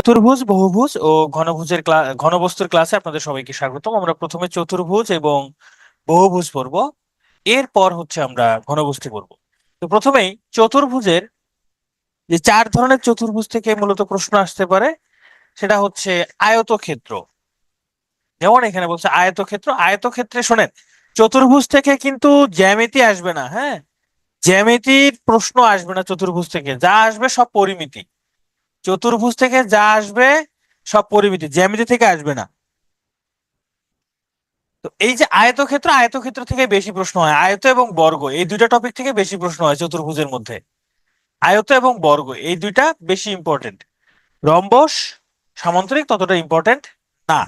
চতুর্ভুজ, বহুভুজ ও ঘনবস্তুর ক্লাসে আপনাদের সবাইকে স্বাগতম। আমরা প্রথমে চতুর্ভুজ এবং বহুভুজ পড়ব, এরপর হচ্ছে আমরা ঘনবস্তু পড়ব। তো প্রথমেই চতুর্ভুজের যে চার ধরনের চতুর্ভুজ থেকে মূলত প্রশ্ন আসতে পারে সেটা হচ্ছে আয়তক্ষেত্র। যেমন এখানে বলছে আয়তক্ষেত্র। আয়তক্ষেত্রে শোনেন, চতুর্ভুজ থেকে কিন্তু জ্যামিতি আসবে না। হ্যাঁ, জ্যামিতির প্রশ্ন আসবে না চতুর্ভুজ থেকে, যা আসবে সব পরিমিতি। চতুর্ভুজ থেকে যা আসবে সব পরিমিতি, জ্যামিতি থেকে আসবে না। তো এই যে আয়তক্ষেত্র, আয়তক্ষেত্র থেকে বেশি প্রশ্ন হয়। আয়ত এবং বর্গ এই দুইটা টপিক থেকে বেশি প্রশ্ন হয় চতুর্ভুজের মধ্যে। আয়ত এবং বর্গ এই দুইটা বেশি ইম্পর্টেন্ট। রম্বস, সামান্তরিক ততটা ইম্পর্টেন্ট না।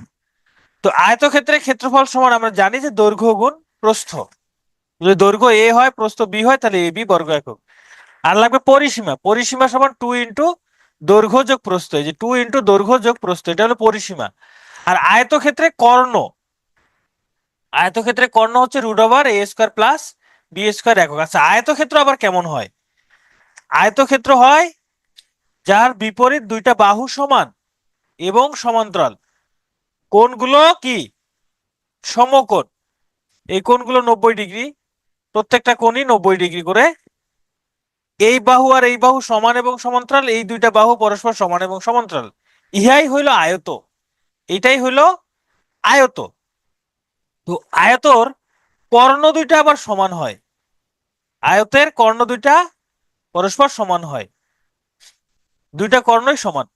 তো আয়তক্ষেত্রের ক্ষেত্রফল সমান আমরা জানি যে দৈর্ঘ্য গুণ প্রস্থ। যদি দৈর্ঘ্য এ হয় প্রস্থ বি হয় তাহলে এ বি বর্গ একক। আর লাগবে পরিসীমা। পরিসীমা সমান 2 দৈর্ঘ্য যোগ প্রস্থ। এই যে 2 দৈর্ঘ্য যোগ প্রস্থ, এটা হলো পরিসীমা। আর আয়তক্ষেত্রে কর্ণ, আয়তক্ষেত্রে কর্ণ হচ্ছে √a² প্লাস b² একক। আচ্ছা, আয়তক্ষেত্র আবার কেমন হয়? আয়তক্ষেত্র হয় যার বিপরীত দুইটা বাহু সমান এবং সমান্তরাল। কোণগুলো কি? সমকোণ। এই কোণগুলো 90 ডিগ্রি, প্রত্যেকটা কোণই 90 ডিগ্রি করে। এই বাহু আর এই বাহু সমান এবং সমান্তরাল, এই দুইটা বাহু পরস্পর সমান এবং সমান্তরাল। ইহাই হইল আয়ত, এটাই হইল আয়ত। তো আয়তর কর্ণ দুইটা আবার সমান হয়। আয়তের কর্ণ দুইটা পরস্পর সমান হয়, দুইটা কর্ণই সমান।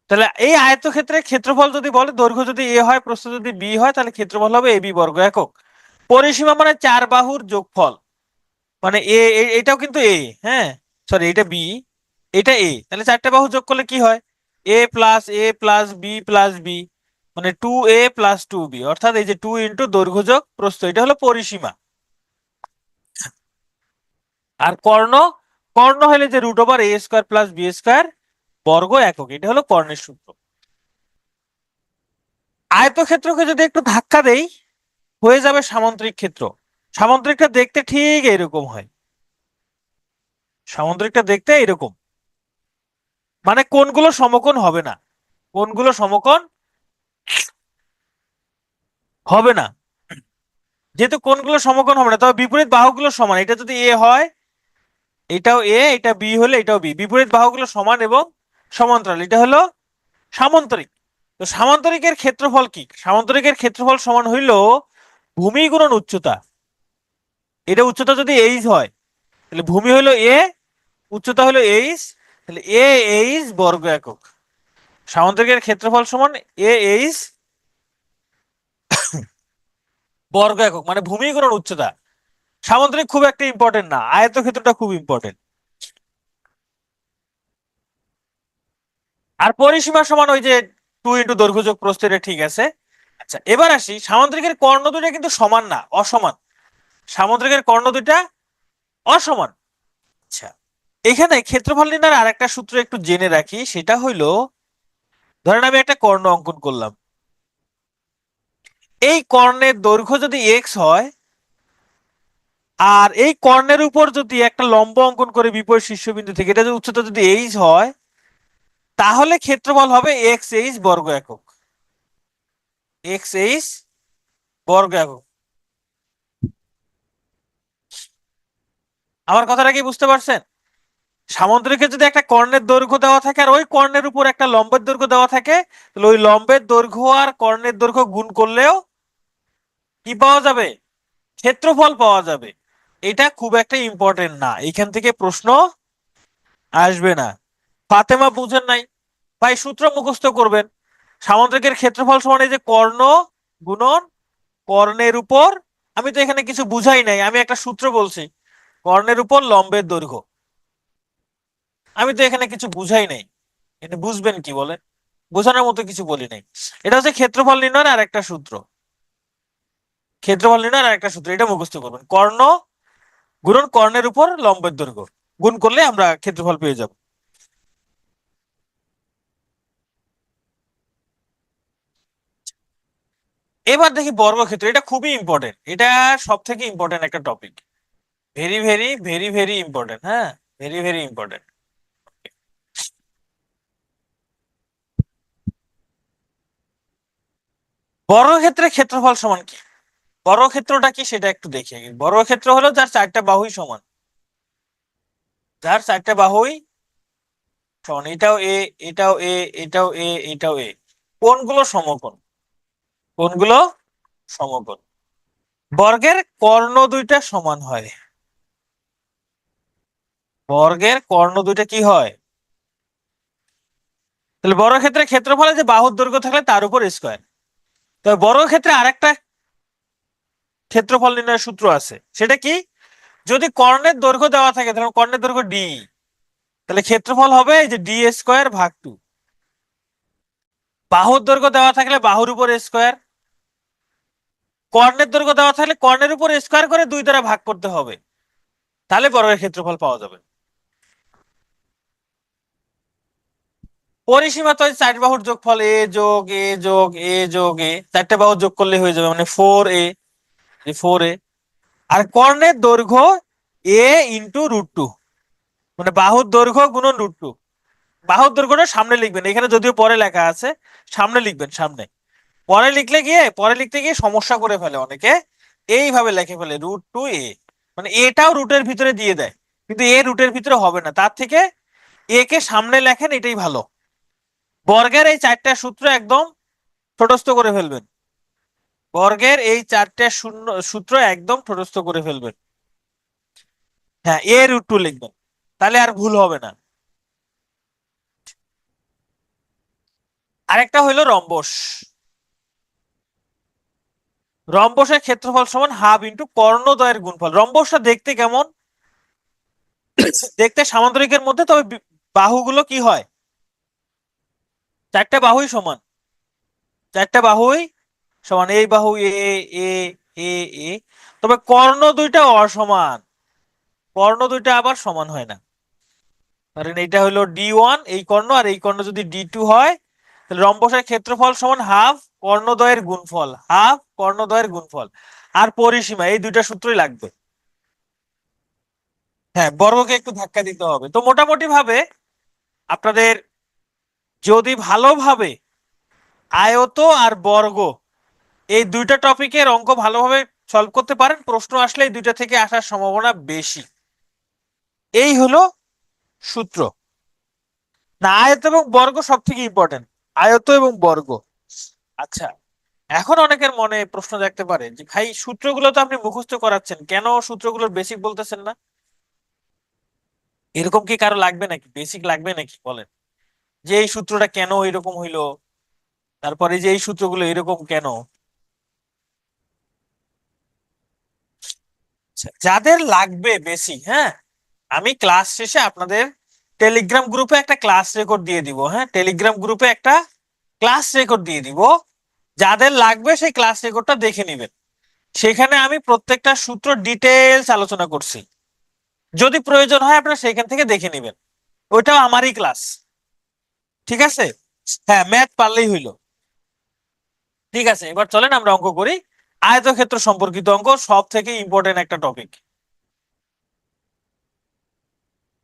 তাহলে এই আয়তক্ষেত্রের ক্ষেত্রফল যদি বলে, দৈর্ঘ্য যদি এ হয় প্রস্থ যদি বি হয়, তাহলে ক্ষেত্রফল হবে এবি বর্গ একক। পরিসীমা মানে চার বাহুর যোগফল, মানে এটাও কিন্তু এ, হ্যাঁ সরি এটা বি, এটা এ, তাহলে চারটে বাহু যোগ করলে কি হয়? a+a+b+b, মানে 2a+2b, অর্থাৎ এই যে 2 দৈর্ঘ্য যোগ প্রস্থ, এটা হলো পরিসীমা। আর কর্ণ, কর্ণ হলে যে √a² প্লাস b² বর্গ একক, এটা হলো কর্ণের সূত্র। আয়তক্ষেত্রকে যদি একটু ধাক্কা দেই হয়ে যাবে সামান্তরিক ক্ষেত্র। সামান্তরিকটা দেখতে ঠিক এরকম হয়। সামান্তরিকটা দেখতে এরকম, মানে কোণগুলো সমকোণ হবে না। কোণগুলো সমকোণ হবে না। যেহেতু কোণগুলো সমকোণ হবে না, তবে বিপরীত বাহুগুলো সমান। এটা যদি এ হয় এটাও এ, এটা বি হলে এটাও বি, বিপরীত বাহুগুলো সমান এবং সমান্তরাল, এটা হলো সামান্তরিক। তো সামান্তরিকের ক্ষেত্রফল কি? সামান্তরিকের ক্ষেত্রফল সমান হইল ভূমি গুণন উচ্চতা। এটা উচ্চতা যদি এইচ হয় তাহলে ভূমি হলো এ, উচ্চতা হলো এইচ, তাহলে এ এইচ বর্গ একক। সামান্তরিকের ক্ষেত্রফল সমান এ এইচ বর্গ একক, মানে ভূমি গুণন উচ্চতা। সামান্তরিক খুব একটা ইম্পর্টেন্ট না, আয়তক্ষেত্রটা খুব ইম্পর্টেন্ট। আর পরিসীমা সমান ওই যে 2 দৈর্ঘ্য যোগ প্রস্থ, এটা ঠিক আছে। আচ্ছা, এবার আসি সামান্তরিকের কর্ণ দুইটা কিন্তু সমান না, অসমান। সামুদ্রিকের কর্ণ দুইটা অসমান। আচ্ছা, এখানে ক্ষেত্রফল নির্ণয়ের আরেকটা সূত্র একটু জেনে রাখি, সেটা হইলো ধরেন আমি একটা কর্ণ অঙ্কন করলাম। এই কর্ণের দৈর্ঘ্য যদি এক্স হয় আর এই কর্ণের উপর যদি একটা লম্ব অঙ্কন করে বিপরীত শীর্ষবিন্দু থেকে, এটা যদি উচ্চতা যদি এইচ হয়, তাহলে ক্ষেত্রফল হবে এক্স এইচ বর্গ একক। এক্স এইচ বর্গ একক। আমার কথাটা কি বুঝতে পারছেন? সামুদ্রিকে যদি একটা কর্ণের দৈর্ঘ্য দেওয়া থাকে আর ওই কর্ণের উপর একটা লম্বের দৈর্ঘ্য দেওয়া থাকে, তাহলে ওই লম্বের দৈর্ঘ্য আর কর্ণের দৈর্ঘ্য গুণ করলেও কি পাওয়া যাবে? ক্ষেত্রফল পাওয়া যাবে। এটা খুব একটা ইম্পর্টেন্ট না, এখান থেকে প্রশ্ন আসবে না। ফাতেমা বুঝেন নাই ভাই? সূত্র মুখস্থ করবেন। সামুদ্রিকের ক্ষেত্রফল সমান এই যে কর্ণ গুণন কর্ণের উপর, আমি তো এখানে কিছু বুঝাই নাই, আমি একটা সূত্র বলছি, কর্ণের উপর লম্বের দৈর্ঘ্য। আমি তো এখানে কিছু বুঝাই নাই, এটা বুঝবেন কি বলে? বোঝানোর মতো কিছু বলি নাই। এটা হচ্ছে ক্ষেত্রফল নির্ণয়ের আর একটা সূত্র। ক্ষেত্রফল নির্ণয়ের আর একটা সূত্র, এটা মুখস্থ করবেন। কর্ণ গুণন কর্ণের উপর লম্বের দৈর্ঘ্য, গুণ করলে আমরা ক্ষেত্রফল পেয়ে যাব। এবার দেখি বর্গক্ষেত্র। এটা খুবই ইম্পর্টেন্ট, এটা সব থেকে ইম্পর্টেন্ট একটা topic. Very very very very important. হ্যাঁ, ভেরি ভেরি ইম্পর্টেন্ট। বর্গক্ষেত্রে ক্ষেত্রফল সমান কি? বর্গক্ষেত্রটা কি সেটা একটু দেখি আগে। বর্গক্ষেত্র হলো যার চারটা বাহুই সমান, যার চারটা বাহুই সমান, এটাও এ, এটাও এ, এটাও এ, এটাও এ। কোনগুলো সমকোণ? কোনগুলো সমকোণ? বর্গের কর্ণ দুইটা সমান হয়। বর্গের কর্ণ দুইটা কি হয়? তাহলে বর্গক্ষেত্রে ক্ষেত্রফলে যে বাহুর দৈর্ঘ্য থাকলে তার উপর স্কয়ার। তবে বর্গক্ষেত্রে আরেকটা ক্ষেত্রফল নির্ণয়ের সূত্র আছে, সেটা কি? যদি কর্ণের দৈর্ঘ্য দেওয়া থাকে, ধরুন কর্ণের দৈর্ঘ্য ডি, তাহলে ক্ষেত্রফল হবে এই যে ডি স্কয়ার ভাগ 2। বাহুর দৈর্ঘ্য দেওয়া থাকলে বাহুর উপর স্কয়ার, কর্ণের দৈর্ঘ্য দেওয়া থাকলে কর্ণের উপর স্কয়ার করে 2 দ্বারা ভাগ করতে হবে, তাহলে বর্গের ক্ষেত্রফল পাওয়া যাবে। পরিসীমা তো চার বাহুর যোগফল এ যোগ এ যোগ এ যোগ এ, চারটে বাহু যোগ করলে হয়ে যাবে, মানে 4a, 4a। আর কর্ণের দৈর্ঘ্য এ ইন্টু √2, মানে বাহুর দৈর্ঘ্য গুণন √2। বাহুর দৈর্ঘ্যটা সামনে লিখবেন, এখানে যদিও পরে লেখা আছে, সামনে লিখবেন সামনে। পরে লিখতে গিয়ে সমস্যা করে ফেলে অনেকে, এইভাবে লিখে ফেলে √2a, মানে এটাও রুটের ভিতরে দিয়ে দেয়, কিন্তু এ রুটের ভিতরে হবে না, তার থেকে এ কে সামনে লেখেন, এটাই ভালো। বর্গের এই চারটা সূত্র একদম ঠোঁটস্থ করে ফেলবেন, বর্গের এই চারটে সূত্র একদম ঠোঁটস্থ করে ফেলবেন। হ্যাঁ, এ√2 লিখবেন, তাহলে আর ভুল হবে না। আরেকটা হইলো রম্বস। রম্বসের ক্ষেত্রফল সমান হাফ ইন্টু কর্ণদ্বয়ের গুণফল। রম্বসটা দেখতে কেমন? দেখতে সামান্তরিকের মধ্যে, তবে বাহুগুলো কি হয়? চারটা বাহুই সমান, চারটা বাহুই সমান, এই বাহু এ, এ, এ, এ। তবে কর্ণ দুইটা অসমান, কর্ণ দুইটা আবার সমান হয় না। কারণ এটা হলো D1 এই কর্ণ, আর এই কর্ণ যদি D2 হয়, তাহলে রম্বসের ক্ষেত্রফল সমান হাফ কর্ণদ্বয়ের গুণফল, হাফ কর্ণদ্বয়ের গুণফল। আর পরিসীমা, এই দুইটা সূত্রই লাগবে। হ্যাঁ, বর্গকে একটু ধাক্কা দিতে হবে। তো মোটামুটি ভাবে আপনাদের যদি ভালোভাবে আয়ত আর বর্গ এই দুইটা টপিকের অঙ্ক ভালোভাবে সলভ করতে পারেন, প্রশ্ন আসলে এই দুইটা থেকে আসার সম্ভাবনা বেশি। এই হলো সূত্র। না, আয়ত এবং বর্গ সব থেকে ইম্পর্টেন্ট, আয়ত এবং বর্গ। আচ্ছা, এখন অনেকের মনে প্রশ্ন জাগতে পারে যে ভাই, সূত্রগুলো তো আপনি মুখস্থ করাচ্ছেন, কেন সূত্রগুলোর বেসিক বলতেছেন না? এরকম কি কারো লাগবে নাকি, বেসিক লাগবে নাকি বলেন? যে এই সূত্রটা কেন এরকম হইলো, তারপরে যে এই সূত্রগুলো এরকম কেন? আচ্ছা, যাদের লাগবে বেসিক, হ্যাঁ, আমি ক্লাস শেষে আপনাদের টেলিগ্রাম গ্রুপে একটা ক্লাস রেকর্ড দিয়ে দিব। হ্যাঁ, টেলিগ্রাম গ্রুপে একটা ক্লাস রেকর্ড দিয়ে দিব, যাদের লাগবে সেই ক্লাস রেকর্ডটা দেখে নেবেন। সেখানে আমি প্রত্যেকটা সূত্র ডিটেলস আলোচনা করছি, যদি প্রয়োজন হয় আপনারা সেখান থেকে দেখে নেবেন, ওইটাও আমারই ক্লাস। ঠিক আছে? হ্যাঁ, ম্যাথ পারলেই হইলো। ঠিক আছে, এবার চলেন আমরা অঙ্ক করি। আয়তক্ষেত্র সম্পর্কিত অঙ্ক, সব থেকে ইম্পর্টেন্ট একটা টপিক।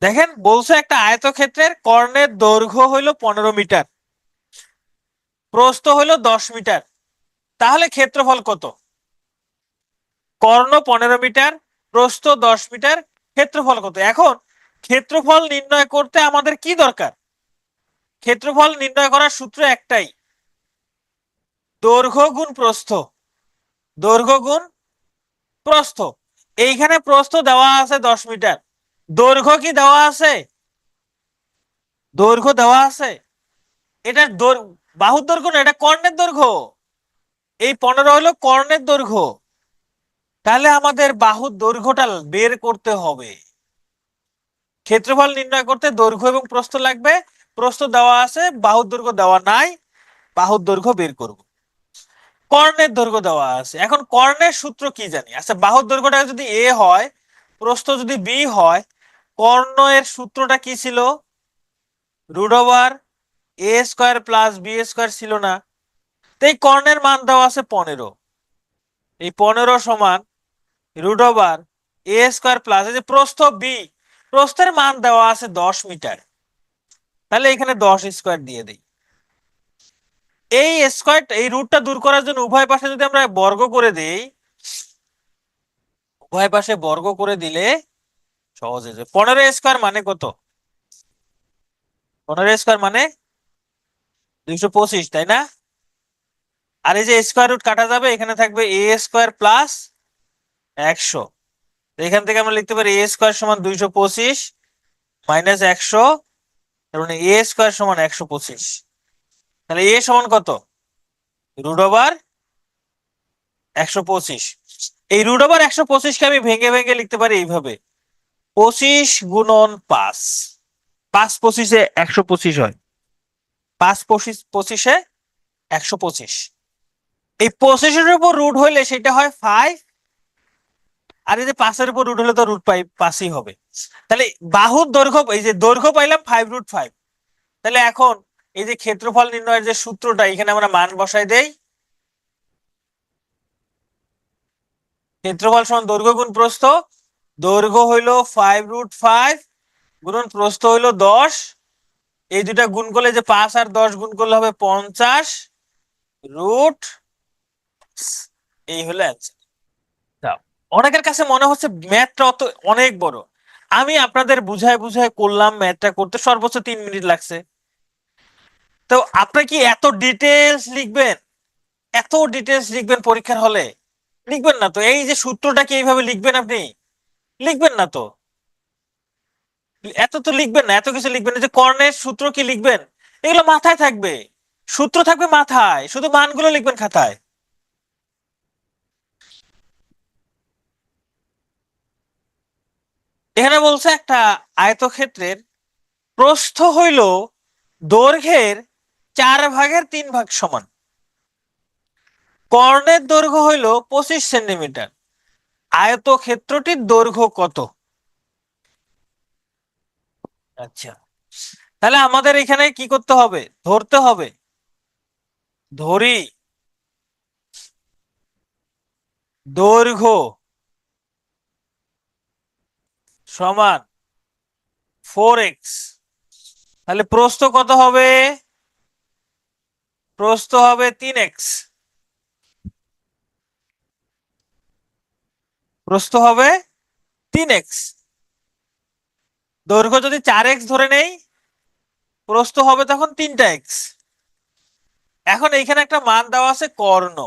দেখেন বলছে একটা আয়তক্ষেত্রের কর্ণের দৈর্ঘ্য হইল 15 মিটার, প্রস্থ হইল 10 মিটার, তাহলে ক্ষেত্রফল কত? কর্ণ 15 মিটার, প্রস্থ 10 মিটার, ক্ষেত্রফল কত? এখন ক্ষেত্রফল নির্ণয় করতে আমাদের কি দরকার? ক্ষেত্রফল নির্ণয় করার সূত্র একটাই, দৈর্ঘ্য গুণ প্রস্থ, দৈর্ঘ্য গুণ প্রস্থ। এইখানে প্রস্থ দেওয়া আছে 10 মিটার, দৈর্ঘ্য কি দেওয়া আছে? দৈর্ঘ্য দেওয়া আছে। এটা বাহুর দৈর্ঘ্য না, এটা কর্ণের দৈর্ঘ্য। এই 15 হলো কর্ণের দৈর্ঘ্য, তাহলে আমাদের বাহুর দৈর্ঘ্যটা বের করতে হবে। ক্ষেত্রফল নির্ণয় করতে দৈর্ঘ্য এবং প্রস্থ লাগবে, প্রস্থ দেওয়া আছে, বাহুর দৈর্ঘ্য দেওয়া নাই, বাহুর দৈর্ঘ্য বের করব। কর্ণের দৈর্ঘ্য দেওয়া আছে, এখন কর্ণের সূত্র কি জানি? আচ্ছা, বাহুর দৈর্ঘ্যটা যদি এ হয়, প্রস্থ যদি বি হয়, কর্ণ এর সূত্রটা কি ছিল? √a² + b² ছিল না? তো এই কর্ণের মান দেওয়া আছে 15, এই 15 সমান √a² এই যে প্রস্থ বি, প্রস্থের মান দেওয়া আছে 10 মিটার, তাহলে এখানে 10² দিয়ে দেই। এই স্কয়ার, এই রুটটা দূর করার জন্য উভয় পাশে যদি আমরা বর্গ করে দেই, উভয় পাশে বর্গ করে দিলে সহজ হয়ে যাবে। 15 স্কয়ার মানে কত? 15 স্কয়ার মানে 225, তাই না? আর এই যে স্কয়ার রুট কাটা যাবে, এখানে থাকবে এ স্কয়ার প্লাস 100। এখান থেকে আমরা লিখতে পারি এ স্কয়ার সমান 225 মাইনাস 100, তার মানে এ স্কয়ার সমান 125। তাহলে এ সমান কত? Root over 125। এই রুট ওভার 125 কে আমি ভেঙে ভেঙে লিখতে পারি এইভাবে, 25 গুণন 5। 5 25-এ 125 হয়, 5 25-এ 125। এই 25-এর উপর রুট হইলে সেটা হয় 5, আর এই যে 5-এর উপর রুট হলে তো রুট 5ই হবে। তাহলে বাহুর দৈর্ঘ্য, এই যে দৈর্ঘ্য পাইলাম 5√5। তাহলে এখন এই যে ক্ষেত্রফল নির্ণয়ের যে সূত্রটা, এখানে আমরা মান বসাই দেই। ক্ষেত্রফল সমান দৈর্ঘ্য গুণ প্রস্থ। দৈর্ঘ্য হইল 5√5 গুণন প্রস্থ হইল 10। এই দুটা গুণ করলে, যে 5 আর 10 গুণ করলে হবে 50 রুট। এই হলো অ্যান্সার। অনেকের কাছে মনে হচ্ছে ম্যাথটা অনেক বড়। আমি আপনাদের বুঝায় বুঝায় করলাম, ম্যাথটা করতে সর্বোচ্চ 3 মিনিট লাগছে। তো আপনি কি এত ডিটেলস লিখবেন? এত ডিটেলস লিখবেন পরীক্ষার হলে? লিখবেন না তো। এই যে সূত্রটা কি এইভাবে লিখবেন আপনি? লিখবেন না তো। এত তো লিখবেন না, এত কিছু লিখবেন না। যে কর্ণের সূত্র কি লিখবেন? এগুলো মাথায় থাকবে, সূত্র থাকবে মাথায়, শুধু মানগুলো লিখবেন খাতায়। এখানে বলছে একটা আয়তক্ষেত্রের প্রস্থ হইল দৈর্ঘ্যের 4/3 সমান, কর্ণের দৈর্ঘ্য হইল 25 সেন্টিমিটার, আয়তক্ষেত্রটির দৈর্ঘ্য কত? আচ্ছা, তাহলে আমাদের এখানে কি করতে হবে? ধরতে হবে। ধরি দৈর্ঘ্য সমান 4x, তাহলে প্রস্থ কত হবে? প্রস্থ হবে 3x। প্রস্থ হবে 3x। দৈর্ঘ্য যদি 4x ধরে নেই, প্রস্থ হবে তখন 3টা x। এখন এইখানে একটা মান দেওয়া আছে কর্ণ।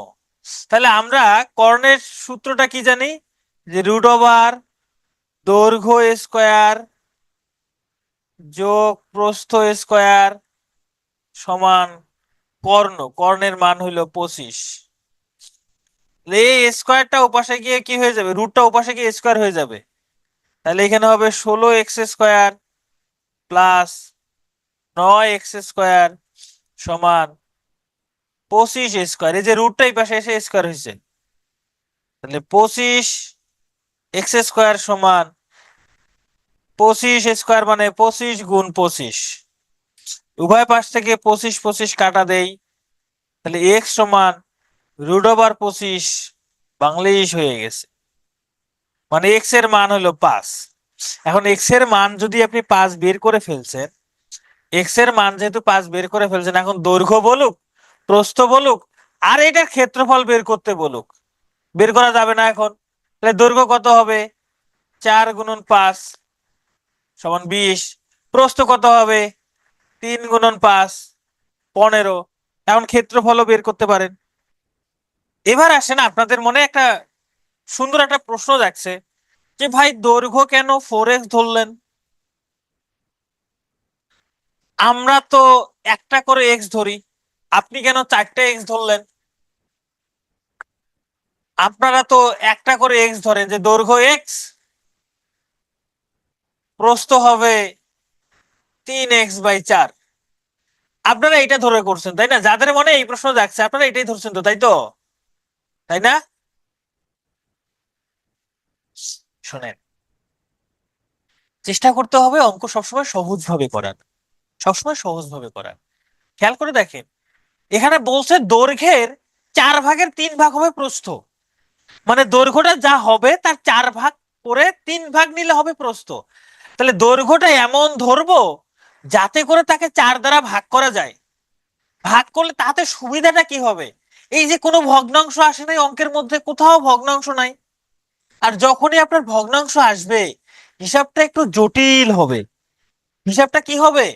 তাহলে আমরা কর্ণের সূত্রটা কি জানি? যে রুট ওভার দৈর্ঘ্য স্কয়ার যোগ প্রস্থ স্কয়ার সমান কর্ণ। কর্ণের মান হইল 25। এই স্কয়ারটা ওপাশে গিয়ে কি হয়ে যাবে? রুটটা ওপাশে গিয়ে স্কয়ার হয়ে যাবে। তাহলে এখানে হবে 16x² প্লাস 9x² সমান 25 স্কয়ার। এই যে রুটটা এই পাশে এসে স্কয়ার হয়েছে, তাহলে 25x² সমান 25 স্কয়ার মানে 25 গুণ 25। উভয় পাশ থেকে 25 25 কাটা দেই, তাহলে x সমান রুট ওভার 25 বাংলিশ হয়ে গেছে। মানে x এর মান হলো 5। এখন x এর মান যদি আপনি 5 বের করে ফেলছেন, x এর মান যেহেতু 5 বের করে ফেলছেন, এখন দৈর্ঘ্য বলুক, প্রস্থ বলুক, আর এটার ক্ষেত্রফল বের করতে বলুক, বের করা যাবে না এখন। তাহলে দৈর্ঘ্য কত হবে? 4 গুণন 5 সমান 20। প্রস্থ কত হবে? 3 গুণন 5 15। এখন ক্ষেত্রফলও বের করতে পারেন। এবার আসেন, আপনাদের মনে একটা সুন্দর একটা প্রশ্ন যাচ্ছে যে ভাই দৈর্ঘ্য কেন 4x ধরলেন? আমরা তো একটা করে x ধরি, আপনি কেন 4টে x ধরলেন? আপনারা তো একটা করে x ধরেন, যে দৈর্ঘ্য x, প্রস্থ হবে 3x/4। আপনারা এটা ধরে করছেন, তাই না? যাদের মনে এই প্রশ্ন যাচ্ছে আপনারা এটাই ধরছেন তো, তাই তো? তাই না? শোনেন, চেষ্টা করতে হবে অঙ্ক সবসময় সহজ ভাবে করার, সবসময় সহজ ভাবে করার। খেয়াল করে দেখেন, এখানে বলছে দৈর্ঘ্যের 4/3 হবে প্রস্থ, মানে দৈর্ঘ্যটা যা হবে তার 4 ভাগ করে 3 ভাগ নিলে হবে প্রস্থ। তাহলে দৈর্ঘ্যটা এমন ধরবো যাতে করে তাকে 4 দ্বারা ভাগ করা যায়। ভাগ করলে তাতে সুবিধাটা কি হবে? এই যে কোনো ভগ্নাংশ আসে নাই অঙ্কের মধ্যে, কোথাও ভগ্নাংশ নাই। আর যখনই আপনার ভগ্নাংশ আসবে হিসাবটা একটু জটিল হবে। হিসাবটা কি হবে?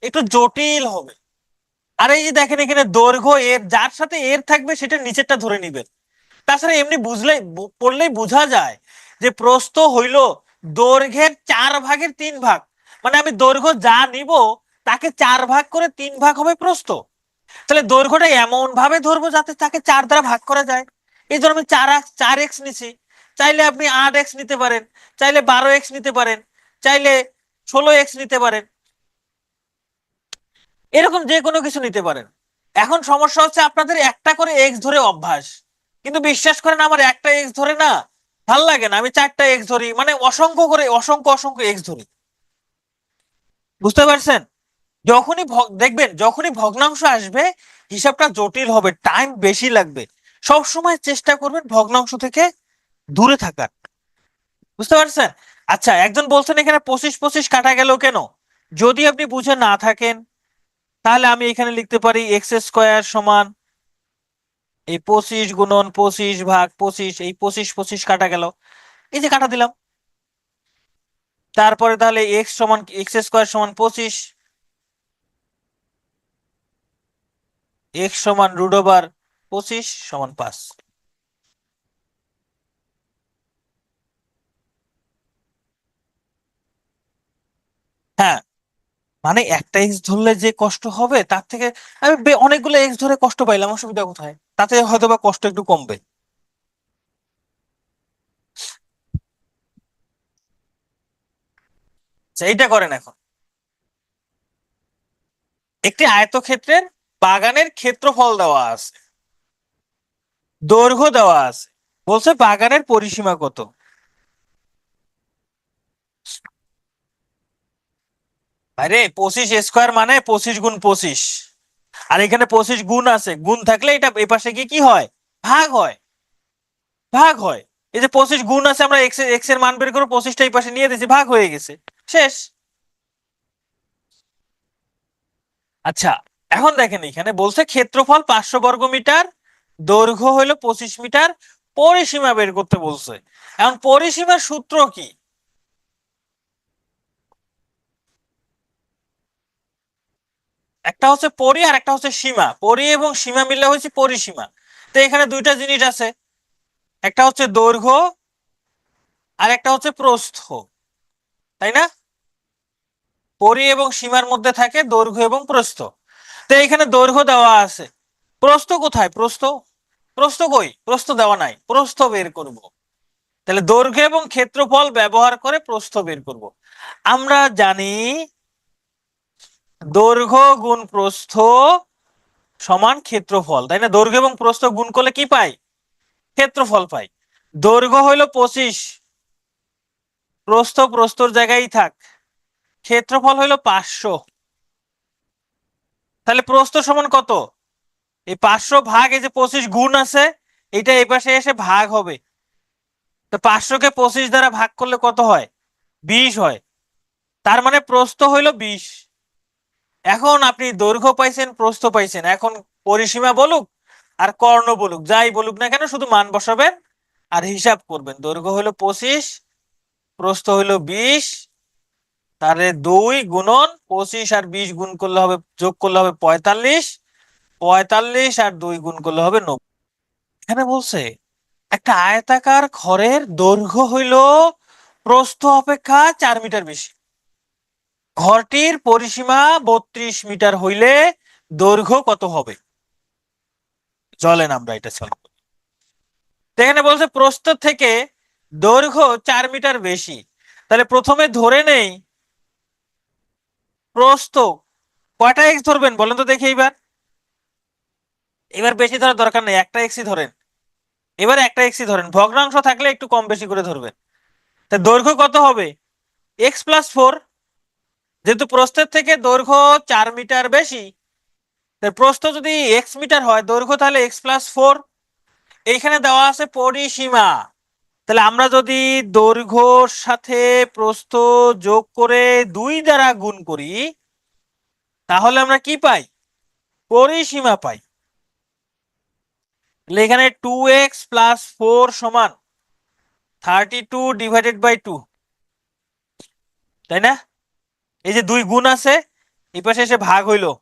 একটু জটিল হবে। আর এই যে দেখেন এখানে দৈর্ঘ্য এর, যার সাথে এর থাকবে সেটা নিচেরটা ধরে নিবেন। তাছাড়া এমনি পড়লেই বোঝা যায় যে প্রস্থ হইল দৈর্ঘ্যের 4/3 ভাগ। মানে আমি দৈর্ঘ্য যা নিব তাকে 4 ভাগ করে 3 ভাগ হবে প্রস্থ। তাহলে দৈর্ঘ্যটা এমন ভাবে ধরবো যাতে তাকে 4 দ্বারা ভাগ করা যায়। এই ধর আমি 4x নিছি, চাইলে আপনি 8x নিতে পারেন, চাইলে 12x নিতে পারেন, চাইলে 16x নিতে পারেন, এরকম যে কোনো কিছু নিতে পারেন। এখন সমস্যা হচ্ছে আপনাদের একটা করে এক্স ধরে অভ্যাস, কিন্তু বিশ্বাস করেন আমার একটা এক্স ধরে না ভাল লাগে না, আমি 4টা এক্স ধরি, মানে অসংখ্য করে অসংখ্য অসংখ্য এক্স ধরি। বুঝতে পারছেন? দেখবেন যখনই ভগ্নাংশ আসবে হিসাবটা জটিল হবে, টাইম বেশি লাগবে। সব সময় চেষ্টা করবেন ভগ্নাংশ থেকে দূরে থাকার। বুঝতে পারছেন? আচ্ছা, একজন বলছেন এখানে 25 25 কাটা গেল কেন? যদি আপনি বুঝে না থাকেন তাহলে আমি এখানে লিখতে পারি x² সমান এই 25 × 25 / 25, এই 25 25 কাটা গেল, এই যে কাটা দিলাম। তারপরে তাহলে x² সমান 25, x সমান √25 সমান 5। হ্যাঁ, মানে একটা এক্স ধরলে যে কষ্ট হবে তার থেকে আমি অনেকগুলো এক্স ধরে কষ্ট পাইলাম, অসুবিধা কোথায়? তাতে হয়তো বা কষ্ট একটু কমবে। আচ্ছা, এইটা করেন এখন। একটি আয়তক্ষেত্রের বাগানের ক্ষেত্রফল দেওয়া আছে, দৈর্ঘ্য দেওয়া আছে, বলছে বাগানের পরিসীমা কত। আরে 25² মানে 25 × 25, আর এখানে 25 গুণ আছে, গুণ থাকলে এটা এ পাশে গিয়ে কি হয়? ভাগ হয়। ভাগ হয়। এই যে 25 গুণ আছে, আমরা এক্স এর মান বের করে 25টা এই পাশে নিয়ে দিয়েছি, ভাগ হয়ে গেছে, শেষ। আচ্ছা, এখন দেখেন এখানে বলছে ক্ষেত্রফল 500 বর্গমিটার, দৈর্ঘ্য হলো 25 মিটার, পরিসীমা বের করতে বলছে। এখন পরিসীমার সূত্র কি? একটা হচ্ছে পরি আর একটা হচ্ছে সীমা, পরি এবং সীমা মিলে হচ্ছে পরিসীমা। তো এখানে দুইটা জিনিস আছে, একটা হচ্ছে দৈর্ঘ্য আর একটা হচ্ছে প্রস্থ, তাই না? পরি এবং সীমার মধ্যে থাকে দৈর্ঘ্য এবং প্রস্থ। তো এখানে দৈর্ঘ্য দেওয়া আছে, প্রস্থ কোথায়? প্রস্থ, প্রস্থ কই? প্রস্থ দেওয়া নাই, প্রস্থ বের করব। তাহলে দৈর্ঘ্য এবং ক্ষেত্রফল ব্যবহার করে প্রস্থ বের করব। আমরা জানি দৈর্ঘ্য গুণ প্রস্থ সমান ক্ষেত্রফল, তাই না? দৈর্ঘ্য এবং প্রস্থ গুণ করলে কি পাই? ক্ষেত্রফল পাই। দৈর্ঘ্য হইল 25, প্রস্থ প্রস্থর জায়গায় থাক, ক্ষেত্রফল হইল 500। তাহলে প্রস্থ সমান কত? এই 500 ভাগ এই যে 25 গুণ আছে, এটা এই পাশে এসে ভাগ হবে। তো 500 কে 25 দ্বারা ভাগ করলে কত হয়? 20 হয়। তার মানে প্রস্থ হইল 20। এখন আপনি দৈর্ঘ্য পাইছেন, প্রস্থ পাইছেন, এখন পরিসীমা বলুক আর কর্ণ বলুক, যাই বলুক না কেন, শুধু মান বসাবেন আর হিসাব করবেন। দৈর্ঘ্য হইল 25, প্রস্থ হইল 20, তাহলে 2 × 25 আর 20 গুণ করলে হবে, যোগ করলে হবে 45, 45 আর 2 গুণ করলে হবে 90। এখানে বলছে একটা আয়তাকার ঘরের দৈর্ঘ্য হইল প্রস্থ অপেক্ষা 4 মিটার বেশি, ঘরটির পরিসীমা 32 মিটার হইলে দৈর্ঘ্য কত হবে? চলেন আমরা এটা সলভ করি। তো এখানে বলছে প্রস্থ থেকে দৈর্ঘ্য 4 মিটার বেশি, তাহলে প্রথমে ধরে নেই প্রস্থ কয়টা এক্স ধরবেন বলেন তো দেখি এইবার। এবার বেশি ধরার দরকার নেই, একটা এক্সই ধরেন। এবার একটা এক্সই ধরেন, ভগ্নাংশ থাকলে একটু কম বেশি করে ধরবেন। তা দৈর্ঘ্য কত হবে? x+4। যেহেতু প্রস্থের থেকে দৈর্ঘ্য 4 মিটার বেশি, তাই প্রস্থ যদি x মিটার হয়, দৈর্ঘ্য তাহলে x+4। এইখানে দেওয়া আছে পরিসীমা, তাহলে আমরা যদি দৈর্ঘ্যর সাথে প্রস্থ যোগ করে 2 দ্বারা গুণ করি তাহলে আমরা কি পাই? পরিসীমা পাই, এখানে 2x+4 সমান 32 ডিভাইডেড বাই 2, তাই না? এই যে 2 গুণ আছে, এই পাশে এসে ভাগ হইলো,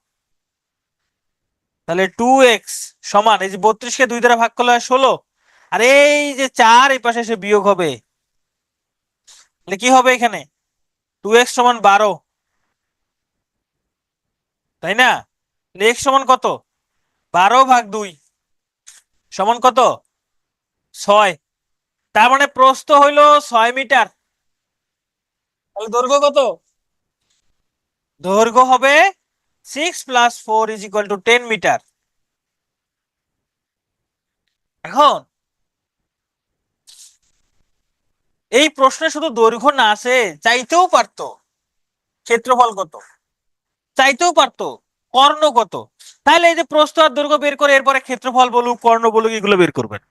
তাহলে 2x সমান, এই যে 32 কে 2 দ্বারা ভাগ করলে হয় 16, আর এই যে 4 এই পাশে এসে বিয়োগ হবে, তাহলে কি হবে এখানে 2x সমান 12, তাই না? x সমান কত? 12/2 সমান কত? 6। তার মানে প্রস্থ হইলো 6 মিটার। তাহলে দৈর্ঘ্য কত? দৈর্ঘ্য হবে 6+4 = 10 মিটার। এখন এই প্রশ্নে শুধু দৈর্ঘ্য না আছে, চাইতেও পারতো ক্ষেত্রফল কত, চাইতেও পারতো কর্ণ কত। তাহলে এই যে প্রস্থ আর দৈর্ঘ্য বের করে এরপরে ক্ষেত্রফল বলুক কর্ণ বলুক এগুলো বের করবেন।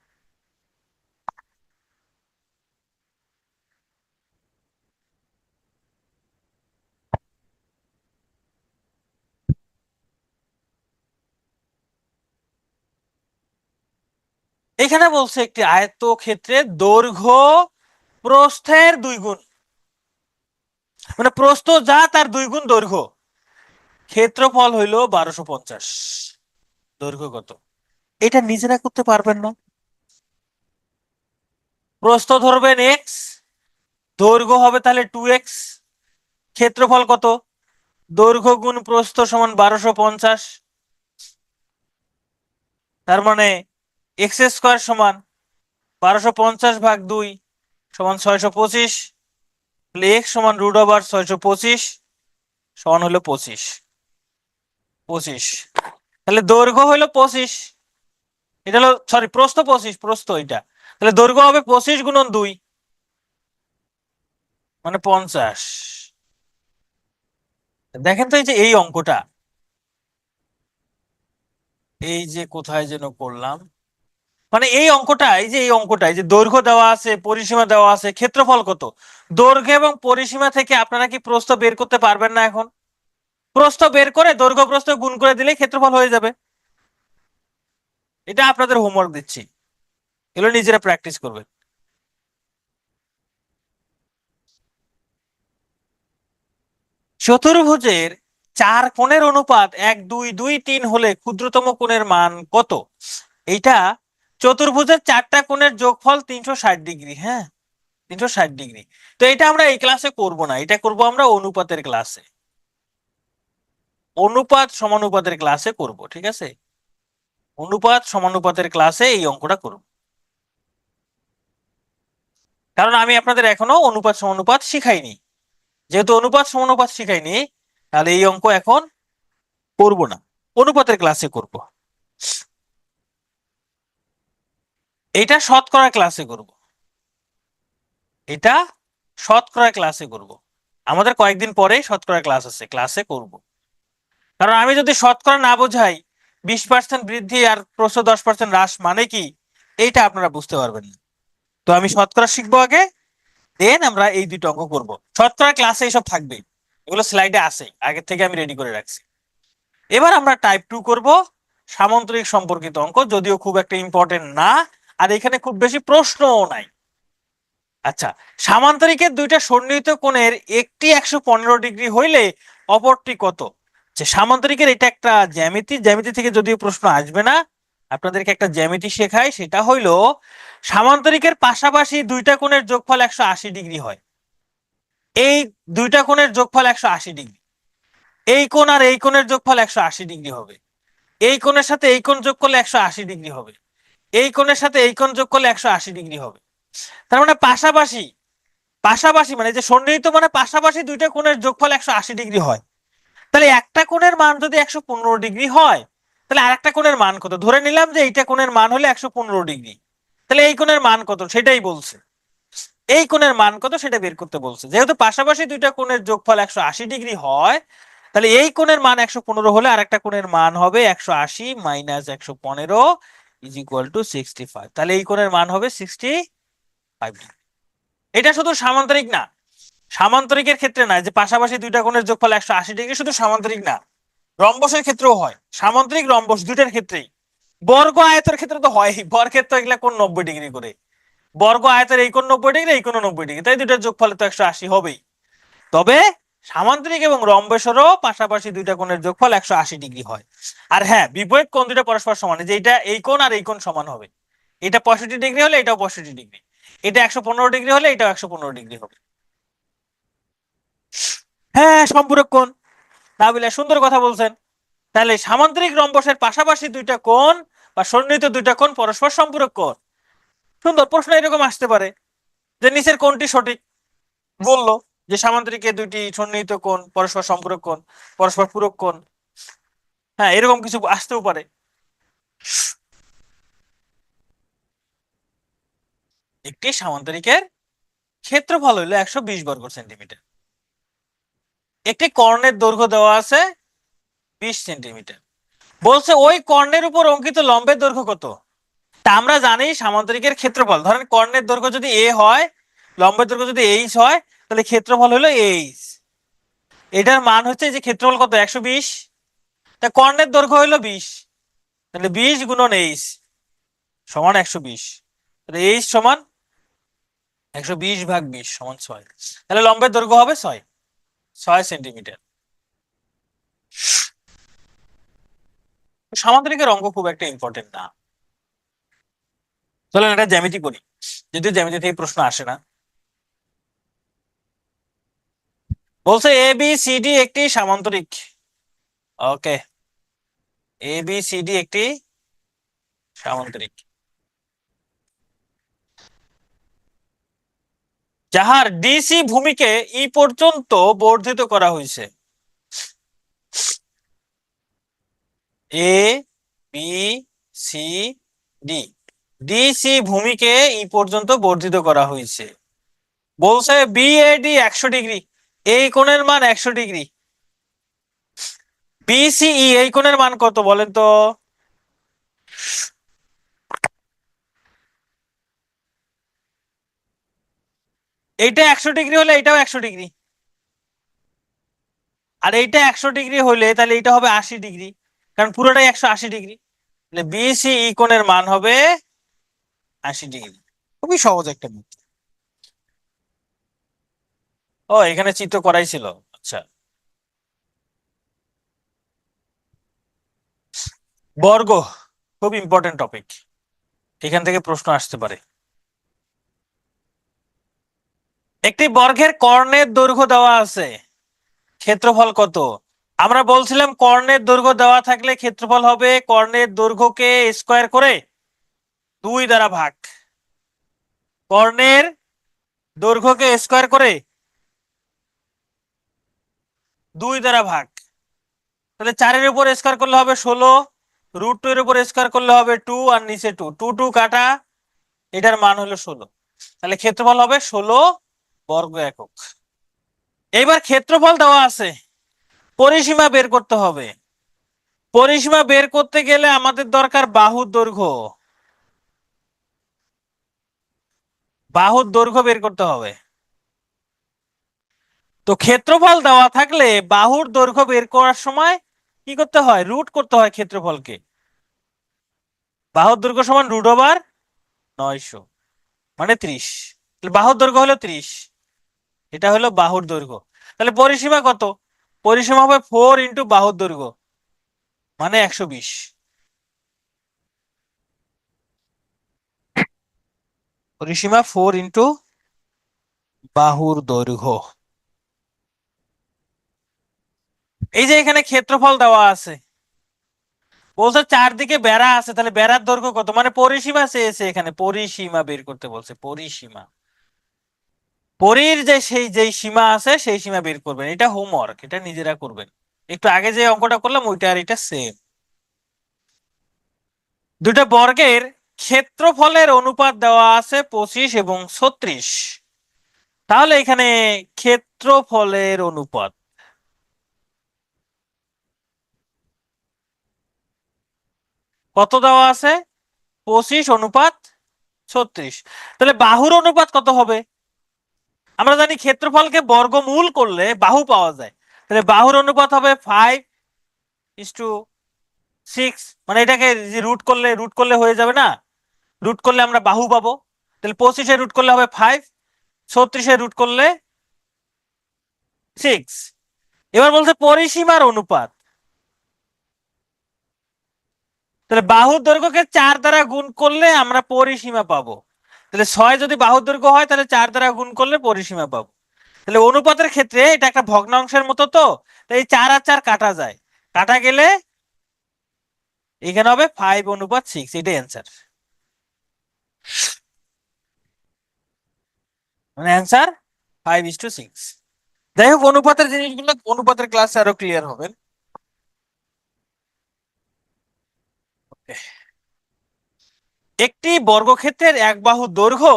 এখানে বলছে একটি আয়তক্ষেত্রের দৈর্ঘ্য প্রস্থের 2 গুণ, মানে প্রস্থ যা তার 2 গুণ দৈর্ঘ্য, ক্ষেত্রফল হইলো 1250। দৈর্ঘ্য কত? এটা নিজেরা করতে পারবেন না। প্রস্থ ধরবেন x, দৈর্ঘ্য হবে তাহলে 2x, ক্ষেত্রফল কত? দৈর্ঘ্য গুণ প্রস্থ সমান 1250, তার মানে x² সমান 1250/2 সমান 625, x সমান √625 সমান হলো 25। তাহলে দৈর্ঘ্য হলো 25, এটা হলো সরি প্রস্থ 25, প্রস্থ এটা, তাহলে দৈর্ঘ্য হবে 25 গুণন 2 মানে 50। দেখেন তো এই যে এই অঙ্কটা, এই যে কোথায় যেন করলাম, মানে এই অঙ্কটা, এই যে এই অঙ্কটা, এই যে দৈর্ঘ্য দেওয়া আছে, পরিসীমা দেওয়া আছে, ক্ষেত্রফল কত, দৈর্ঘ্য এবং পরিসীমা থেকে আপনারা কি প্রস্থ বের করতে পারবেন না? এখন প্রস্থ বের করে দৈর্ঘ্য প্রস্থ গুণ করে দিলেই ক্ষেত্রফল হয়ে যাবে। এটা আপনাদের হোমওয়ার্ক দিচ্ছি, এগুলো নিজেরা প্র্যাকটিস করবেন। চতুর্ভুজের 4 কোণের অনুপাত 1 2 2 3 হলে ক্ষুদ্রতম কোণের মান কত? এইটা চতুর্ভুজের 4টা কোণের যোগফল 360 ডিগ্রি। হ্যাঁ, 360 ডিগ্রি। তো এটা আমরা এই ক্লাসে করব না, এটা করব আমরা অনুপাতের ক্লাসে, অনুপাত সমানুপাতের ক্লাসে করব, ঠিক আছে? অনুপাত সমানুপাতের ক্লাসে এই অঙ্কটা করব, কারণ আমি আপনাদের এখনো অনুপাত সমানুপাত শিখাইনি। যেহেতু অনুপাত সমানুপাত শিখাইনি, তাহলে এই অঙ্ক এখন করব না, অনুপাতের ক্লাসে করব। এটা শতকরা ক্লাসে করব, এটা শতকরা ক্লাসে করব। আমাদের কয়েকদিন পরে শতকরা ক্লাস আছে, ক্লাসে করব। কারণ আমি যদি শতকরা না বোঝাই, 20% বৃদ্ধি আর প্রস্থ 10% হ্রাস মানে কি, এইটা আপনারা বুঝতে পারবেন না। তো আমি শতকরা শিখবো আগে, দেন আমরা এই দুটো অঙ্ক করব। শতকরা ক্লাসে এইসব থাকবে, এগুলো স্লাইডে আছে, আগের থেকে আমি রেডি করে রাখছি। এবার আমরা টাইপ 2 করব, সামান্তরিক সম্পর্কিত অঙ্ক, যদিও খুব একটা ইম্পর্টেন্ট না, আর এখানে খুব বেশি প্রশ্নও নাই। আচ্ছা, সামান্তরিকের দুইটা সন্নিহিত কোণের একটি 115 ডিগ্রি হইলে অপরটি কত? যে সামান্তরিকের এটা একটা জ্যামিতি, জ্যামিতি থেকে যদিও প্রশ্ন আসবে না, আপনাদেরকে একটা জ্যামিতি শেখায়, সেটা হইলো সামান্তরিকের পাশাপাশি দুইটা কোণের যোগফল 180 ডিগ্রি হয়। এই দুইটা কোণের যোগফল 180 ডিগ্রি, এই কোণ আর এই কোণের যোগফল 180 ডিগ্রি হবে, এই কোণের সাথে এই কোণ যোগ করলে 180 ডিগ্রি হবে, এই কোণের সাথে এই কোণ যোগ করলে 180 ডিগ্রি হবে। তার মানে পাশাপাশি, পাশাপাশি মানে যে সন্নিহিত মানে পাশাপাশি দুইটা কোণের যোগফল 180 ডিগ্রি হয়। তাহলে একটা কোণের মান যদি 115 ডিগ্রি হয়, তাহলে আরেকটা কোণের মান কত? ধরে নিলাম যে এইটা কোণের মান হলে 115 ডিগ্রি, তাহলে এই কোণের মান কত সেটাই বলছে, এই কোণের মান কত সেটা বের করতে বলছে। যেহেতু পাশাপাশি দুইটা কোণের যোগফল 180 ডিগ্রি হয়, তাহলে এই কোণের মান 115 হলে আরেকটা কোণের মান হবে 180 মাইনাস 115 ইজ ইকুয়াল টু 65। তাহলে এই কোণের মান হবে 65 ডিগ্রি। এটা শুধু সামান্তরিক না, সামান্তরিকের ক্ষেত্রে না, যে পাশাপাশি দুইটা কোণের যোগফল 180 ডিগ্রি শুধু সামান্তরিক না, রম্বসের ক্ষেত্রেও হয়, সামান্তরিক রম্বস দুইটার ক্ষেত্রেই। বর্গ আয়তের ক্ষেত্রে তো হয়, বর্গের তো এগুলা কোণ 90 ডিগ্রি করে, বর্গ আয়তের এই কোণ 90 ডিগ্রি, এই কোণ 90 ডিগ্রি, তাই দুইটার যোগফলে তো 180 হবেই। তবে সামান্তরিক এবং রম্বসেরও পাশাপাশি দুইটা কোণের যোগফল 180 ডিগ্রি হয়। আর হ্যাঁ, বিপরীত কোণ দুইটা পরস্পর সমান, যে এটা এই কোণ আর এই কোণ সমান হবে। এটা 65 ডিগ্রি হলে এটাও 65 ডিগ্রি, এটা 115 ডিগ্রি হলে এটাও 115 ডিগ্রি হবে। হ্যাঁ, সম্পূরক কোণ। নাবিলা সুন্দর কথা বলছেন। তাহলে সামান্তরিক রম্বসের পাশাপাশি দুইটা কোণ বা সন্নিহিত দুইটা কোণ পরস্পর সম্পূরক কোণ। সুন্দর। প্রশ্ন এরকম আসতে পারে যে নিচের কোণটি সঠিক, বললো যে সামান্তরিকের দুইটি সন্নিহিত কোণ পরস্পর সম্পূরক কোণ, পরস্পর পূরক কোণ। হ্যাঁ, এরকম কিছু আসতেও পারে। একটি সামান্তরিকের ক্ষেত্রফল হইলো 120 বর্গ সেন্টিমিটার। একটি কর্ণের দৈর্ঘ্য দেওয়া আছে 20 সেন্টিমিটার। বলছে ওই কর্ণের উপর অঙ্কিত লম্বের দৈর্ঘ্য কত। তা আমরা জানি সামান্তরিকের ক্ষেত্রফল, ধরেন কর্ণের দৈর্ঘ্য যদি এ হয়, লম্বের দৈর্ঘ্য যদি এইচ হয়, তাহলে ক্ষেত্রফল হলো এইচ। এটার মান হচ্ছে যে ক্ষেত্রফল কত, 120। তা কর্ণের দৈর্ঘ্য হলো 20, তাহলে 20 গুণন এইচ সমান 120। তাহলে এইচ সমান 120 ভাগ 20 সমান 6। তাহলে লম্বের দৈর্ঘ্য হবে 6 সেন্টিমিটার। সামান্তরিকের অঙ্ক খুব একটা ইম্পর্টেন্ট না। চলেন এটা জ্যামিতি করি, যদিও জ্যামিতি থেকে প্রশ্ন আসে না। বলছে এ বি সি ডি একটি সামান্তরিক। ওকে, এ বি সি ডি একটি সামান্তরিক যাহার ডিসি ভূমিকে ই পর্যন্ত বর্ধিত করা হয়েছে। A B C D, DC ভূমিকে ই পর্যন্ত বর্ধিত করা হয়েছে। বলছে বিএডি 100 ডিগ্রি, এই কোণের মান 100 ডিগ্রি। বিসিই এই কোণের মান কত বলেন তো। এইটা 100 ডিগ্রি হলে এটাও 100 ডিগ্রি, আর এইটা 100 ডিগ্রি হলে তাহলে এটা হবে 80 ডিগ্রি, কারণ পুরোটাই 180 ডিগ্রি। তাহলে বিসিই কোণের মান হবে 80 ডিগ্রি। খুবই সহজ একটা ম্যাথ। ও, এখানে চিত্র করাই ছিল। আচ্ছা, বর্গ খুব ইম্পর্টেন্ট টপিক, এখান থেকে প্রশ্ন আসতে পারে। একটি বর্গের কর্ণের দৈর্ঘ্য দেওয়া আছে, ক্ষেত্রফল কত। আমরা বলছিলাম কর্ণের দৈর্ঘ্য দেওয়া থাকলে ক্ষেত্রফল হবে কর্ণের দৈর্ঘ্যকে স্কয়ার করে 2 দ্বারা ভাগ। কর্ণের দৈর্ঘ্যকে স্কয়ার করে 2 দ্বারা ভাগ, তাহলে 4 এর উপর স্কয়ার করলে হবে 16, √2 এর উপর স্কয়ার করলে হবে 2, আর নিচে 2, 2 2 কাটা, এটার মান হলো 16। তাহলে ক্ষেত্রফল হবে 16 বর্গ একক। এইবার ক্ষেত্রফল দেওয়া আছে, পরিসীমা বের করতে হবে। পরিসীমা বের করতে গেলে আমাদের দরকার বাহুর দৈর্ঘ্য, বাহুর দৈর্ঘ্য বের করতে হবে। তো ক্ষেত্রফল দেওয়া থাকলে বাহুর দৈর্ঘ্য বের করার সময় কি করতে হয়, রুট করতে হয় ক্ষেত্রফলকে। বাহুর দৈর্ঘ্য সমান √900 মানে 30। বাহুর দৈর্ঘ্য হলো 30, এটা হলো বাহুর দৈর্ঘ্য। তাহলে পরিসীমা কত, পরিসীমা হবে 4 ইন্টু বাহুর দৈর্ঘ্য মানে 120। পরিসীমা 4 ইন্টু বাহুর দৈর্ঘ্য। এই যে এখানে ক্ষেত্রফল দেওয়া আছে, বলছে চারদিকে বেড়া আছে, তাহলে বেড়ার দৈর্ঘ্য কত, মানে পরিসীমা চেয়েছে, এখানে পরিসীমা বের করতে বলছে। পরিসীমা, পরির যে সেই যেই সীমা আছে সেই সীমা বের করবেন, এটা হোমওয়ার্ক, এটা নিজেরা করবেন। একটু আগে যে অঙ্কটা করলাম ওইটা আর এটা সেম। দুটা বর্গের ক্ষেত্রফলের অনুপাত দেওয়া আছে 25 এবং 36। তাহলে এখানে ক্ষেত্রফলের অনুপাত কত দেওয়া আছে, 25:36। তাহলে বাহুর অনুপাত কত হবে। আমরা জানি ক্ষেত্রফলকে বর্গমূল করলে বাহু পাওয়া যায়, তাহলে বাহুর অনুপাত হবে 5 ইস টু 6, মানে এটাকে রুট করলে হয়ে যাবে না? রুট করলে আমরা বাহু পাবো, তাহলে 25 রুট করলে হবে 5, 36 রুট করলে 6। এবার বলছে পরিসীমার অনুপাত, তাহলে বাহুর দৈর্ঘ্যকে 4 দ্বারা গুণ করলে আমরা পরিসীমা পাবো। তাহলে 6 যদি বাহুর দৈর্ঘ্য হয় তাহলে 4 দ্বারা গুণ করলে পরিসীমা পাবো। তাহলে অনুপাতের ক্ষেত্রে এটা একটা ভগ্নাংশের মতো, তো এই 4 আর 4 কাটা যায়, কাটা গেলে এখানে হবে 5:6, এটাই অ্যান্সার। মানে অ্যান্সার 5:6। যাই হোক, অনুপাতের জিনিসগুলো অনুপাতের ক্লাসে আরো ক্লিয়ার হবে। একটি বর্গক্ষেত্রের এক বাহু দৈর্ঘ্য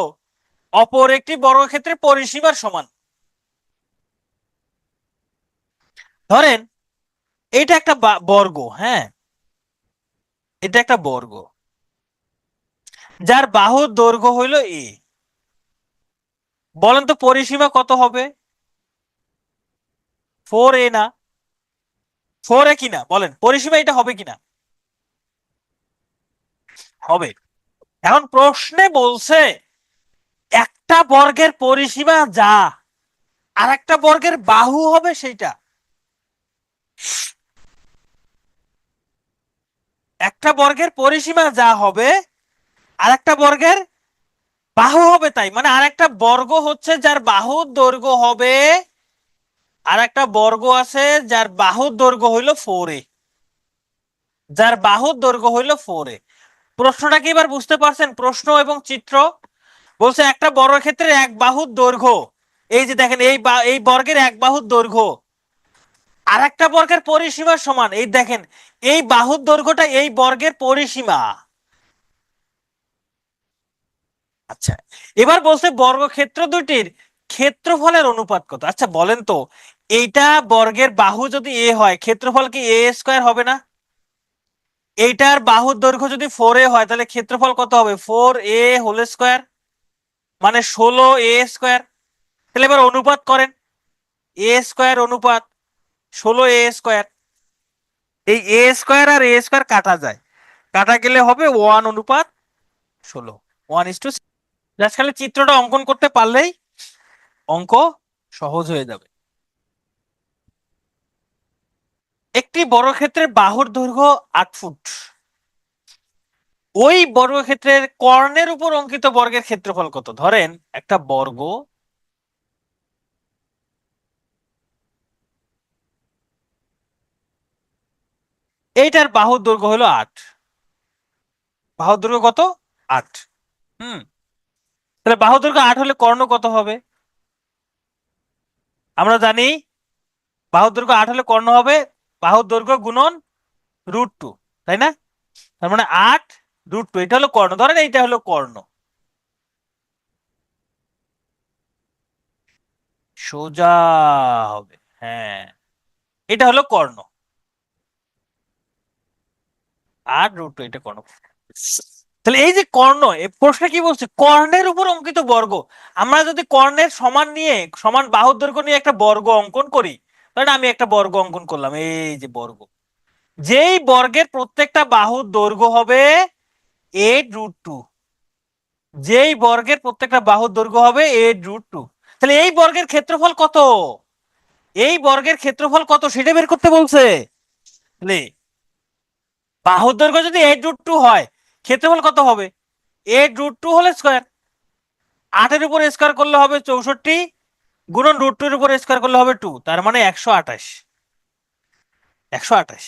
অপর একটি বর্গক্ষেত্রের পরিসীমার সমান। ধরেন এটা একটা বর্গ, হ্যাঁ, এটা একটা বর্গ যার বাহুর দৈর্ঘ্য হইল এ। বলেন তো পরিসীমা কত হবে? 4a না? 4a কিনা বলেন, পরিসীমা এটা হবে কিনা? হবে। এখন প্রশ্নে বলছে একটা বর্গের পরিসীমা যা আর একটা বর্গের বাহু হবে সেইটা। একটা বর্গের পরিসীমা যা হবে আর একটা বর্গের বাহু হবে তাই, মানে আর একটা বর্গ হচ্ছে যার বাহুর দৈর্ঘ্য হবে, আর একটা বর্গ আছে যার বাহুর দৈর্ঘ্য হইল 4a, যার বাহুর দৈর্ঘ্য হইল 4a। প্রশ্নটা কি এবার বুঝতে পারছেন? প্রশ্ন এবং চিত্র বলছে একটা বর্গক্ষেত্রের এক বাহুর দৈর্ঘ্য, এই যে দেখেন এই বর্গের এক বাহুর দৈর্ঘ্য আর একটা বর্গের পরিসীমার সমান। এই দেখেন এই বাহুর দৈর্ঘ্যটা এই বর্গের পরিসীমা। আচ্ছা, এবার বলছে বর্গক্ষেত্র দুটির ক্ষেত্রফলের অনুপাত কত। আচ্ছা বলেন তো, এইটা বর্গের বাহু যদি এ হয়, ক্ষেত্রফল কি এ স্কয়ার হবে না? এইটার বাহুর দৈর্ঘ্য যদি 4a হয় তাহলে ক্ষেত্রফল কত হবে? 4a হোল স্কয়ার, মানে 16a স্কয়ার। তাহলে এবার অনুপাত করেন, এ স্কয়ার অনুপাত 16a স্কয়ার। এই এ স্কয়ার আর এ স্কয়ার কাটা যায়, কাটা গেলে হবে 1:16, 1:, জাস্ট খালি চিত্রটা অঙ্কন করতে পারলেই অঙ্ক সহজ হয়ে যাবে। একটি বর্গক্ষেত্রের বাহুর দৈর্ঘ্য 8 ফুট, ওই বর্গক্ষেত্রের কর্ণের উপর অঙ্কিত বর্গের ক্ষেত্রফল কত? ধরেন একটা বর্গ, এইটার বাহুর দৈর্ঘ্য হলো 8, বাহুর দৈর্ঘ্য কত? 8। হুম, তাহলে বাহুর দৈর্ঘ্য 8 হলে কর্ণ কত হবে? আমরা জানি বাহুর দৈর্ঘ্য 8 হলে কর্ণ হবে বাহুর দৈর্ঘ্য গুণন √2, তাই না? তার মানে 8 √2, এটা হলো কর্ণ। ধরেন এইটা হলো কর্ণ, সোজা হবে, হ্যাঁ, এটা হলো কর্ণ, 8 √2, এটা কর্ণ। তাহলে এই যে কর্ণ, এই প্রশ্নে কি বলছে? কর্ণের উপর অঙ্কিত বর্গ। আমরা যদি কর্ণের সমান নিয়ে, সমান বাহুর দৈর্ঘ্য নিয়ে একটা বর্গ অঙ্কন করি, তাহলে আমি একটা বর্গ অঙ্কন করলাম, এই যে বর্গ, যেই বর্গের প্রত্যেকটা বাহুর দৈর্ঘ্য হবে 8 √2, যেই বর্গের প্রত্যেকটা বাহুর দৈর্ঘ্য হবে 8 √2, তাহলে এই বর্গের ক্ষেত্রফল কত? এই বর্গের ক্ষেত্রফল কত সেটা বের করতে বলছে। তাহলে বাহুর দৈর্ঘ্য যদি 8 √2 হয়, ক্ষেত্রফল কত হবে? 8 √2 হোল স্কয়ার, 8 এর উপর স্কয়ার করলে হবে 64, গুণন √2 এর উপর স্কয়ার করলে হবে 2, তার মানে 128, 128।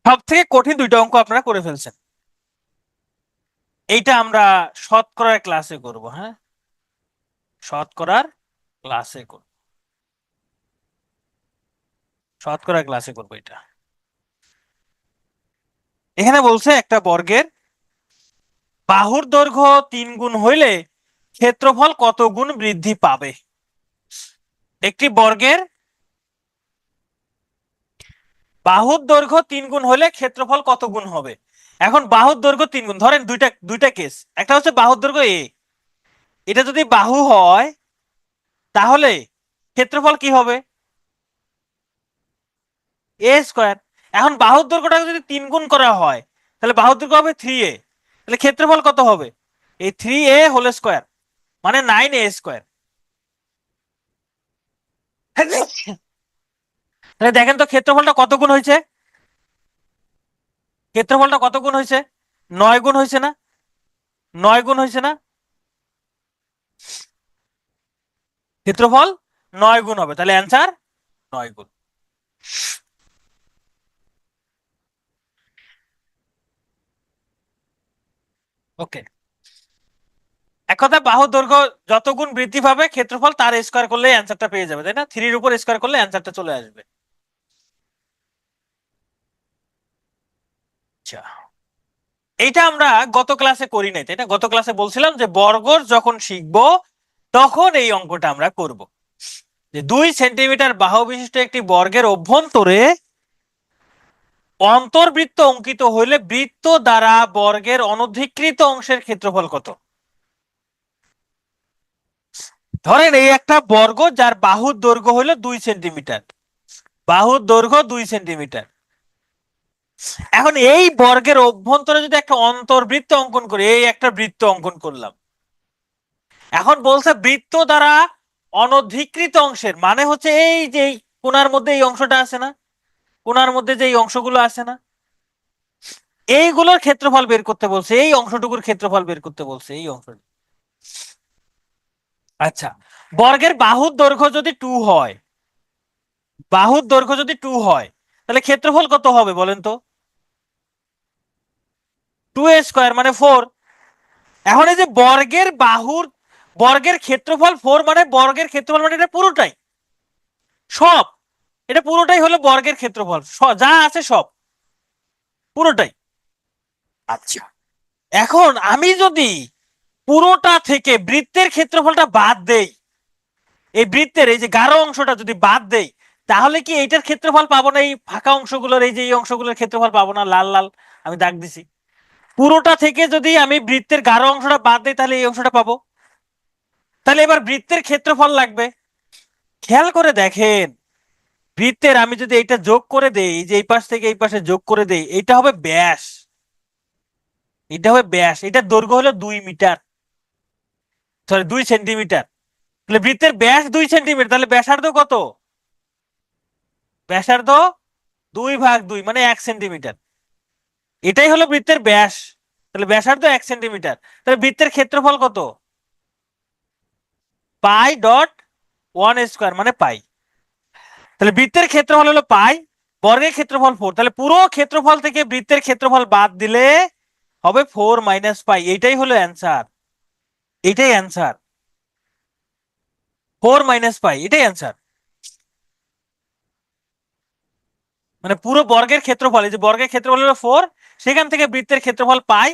সব থেকে কঠিন দুইটা অঙ্ক আপনারা করে ফেলছেন। এইটা আমরা শতকরার ক্লাসে করব, হ্যাঁ, শতকরার ক্লাসে করব, শতকরার ক্লাসে করব এটা। এখানে বলছে একটা বর্গের বাহুর দৈর্ঘ্য 3 গুণ হইলে ক্ষেত্রফল কত গুণ বৃদ্ধি পাবে? একটি বর্গের বাহুর দৈর্ঘ্য 3 গুণ হলে ক্ষেত্রফল কত গুণ হবে? এখন বাহুর দৈর্ঘ্য 3 গুণ, ধরেন দুইটা দুইটা কেস, একটা হচ্ছে বাহুর দৈর্ঘ্য এ, এটা যদি বাহু হয় তাহলে ক্ষেত্রফল কি হবে? এ স্কোয়ার। এখন বাহুর দৈর্ঘ্যটাকে যদি 3 গুণ করা হয় তাহলে বাহুর দৈর্ঘ্য হবে 3a, তাহলে ক্ষেত্রফল কত হবে? এই 3a হোল স্কোয়ার, মানে 9a স্কোয়ার। তাহলে দেখেন তো ক্ষেত্রফলটা কত গুণ হয়েছে? ক্ষেত্রফলটা কত গুণ হয়েছে? 9 গুণ হয়েছে না? 9 গুণ হয়েছে না? ক্ষেত্রফল 9 গুণ হবে, তাহলে অ্যান্সার 9 গুণ। ওকে, এক কথা বাহুর দৈর্ঘ্য যত গুণ বৃদ্ধি পাবে ক্ষেত্রফল তার স্কোয়ার করলে অ্যান্সারটা পেয়ে যাবে, তাই না? 3 এর উপর স্কোয়ার করলে অ্যান্সারটা চলে আসবে। আচ্ছা, এইটা আমরা গত ক্লাসে করি নাই, তাই না? গত ক্লাসে বলছিলাম যে বর্গর যখন শিখবো তখন এই অঙ্কটা আমরা করব, যে 2 সেন্টিমিটার বাহু বিশিষ্ট একটি বর্গের অভ্যন্তরে অন্তর্বৃত্ত অঙ্কিত হইলে বৃত্ত দ্বারা বর্গের অনধিকৃত অংশের ক্ষেত্রফল কত? ধরেন এই একটা বর্গ যার বাহুর দৈর্ঘ্য হলো 2 সেন্টিমিটার, বাহুর দৈর্ঘ্য 2 সেন্টিমিটার। এখন এই বর্গের অভ্যন্তরে যদি একটা অন্তর্বৃত্ত অঙ্কন করি, এই একটা বৃত্ত অঙ্কন করলাম, এখন বলছে বৃত্ত দ্বারা অনধিকৃত অংশের, মানে হচ্ছে এই যে কোণার মধ্যে এই অংশটা আছে না, কোণার মধ্যে যে এই অংশগুলো আছে না, এইগুলোর ক্ষেত্রফল বের করতে বলছে, এই অংশটুকুর ক্ষেত্রফল বের করতে বলছে, এই অংশটা। আচ্ছা, বর্গের বাহুর দৈর্ঘ্য যদি 2 হয়, বাহুর দৈর্ঘ্য যদি 2 হয় তাহলে ক্ষেত্রফল কত হবে বলেন তো? 2a স্কোয়ার মানে 4। এখন এই যে বর্গের বাহুর, বর্গের ক্ষেত্রফল 4 মানে বর্গের ক্ষেত্রফল মানে এটা পুরোটাই, সব, এটা পুরোটাই হলো বর্গের ক্ষেত্রফল, যা আছে সব পুরোটাই। আচ্ছা, এখন আমি যদি পুরোটা থেকে বৃত্তের ক্ষেত্রফলটা বাদ দেই, এই বৃত্তের এই যে গাঢ় অংশটা যদি বাদ দেই, তাহলে কি এইটার ক্ষেত্রফল পাবো না? এই ফাঁকা অংশগুলোর, এই যে এই অংশগুলোর ক্ষেত্রফল পাবো না? লাল লাল আমি দাগ দিছি, পুরোটা থেকে যদি আমি বৃত্তের গাঢ় অংশটা বাদ দিই তাহলে এই অংশটা পাবো। তাহলে এবার বৃত্তের ক্ষেত্রফল লাগবে। খেয়াল করে দেখেন, বৃত্তের আমি যদি এইটা যোগ করে দেই, যে এই পাশ থেকে এই পাশে যোগ করে দেই, এটা হবে ব্যাস, এটা হবে ব্যাস, এটার দৈর্ঘ্য হলো 2 মিটার, সরি 2 সেন্টিমিটার। তাহলে বৃত্তের ব্যাস 2 সেন্টিমিটার, তাহলে ব্যাসার্ধ কত? ব্যাসার্ধ 2/2 মানে 1 সেন্টিমিটার, এটাই হলো বৃত্তের ব্যাস। তাহলে ব্যাসার্ধ 1 সেন্টিমিটার, তাহলে বৃত্তের ক্ষেত্রফল কত? পাই ডট 1 স্কোয়ার মানে পাই। তাহলে বৃত্তের ক্ষেত্রফল হলো পাই, বর্গের ক্ষেত্রফল 4, তাহলে পুরো ক্ষেত্রফল থেকে বৃত্তের ক্ষেত্রফল বাদ দিলে হবে 4 মাইনাস পাই, এইটাই হলো অ্যান্সার, এটাই অ্যান্সার, 4 মাইনাস পাই, এটাই অ্যান্সার। মানে পুরো বর্গের ক্ষেত্রফল, এই যে বর্গের ক্ষেত্রফল হলো 4, সেখান থেকে বৃত্তের ক্ষেত্রফল পাই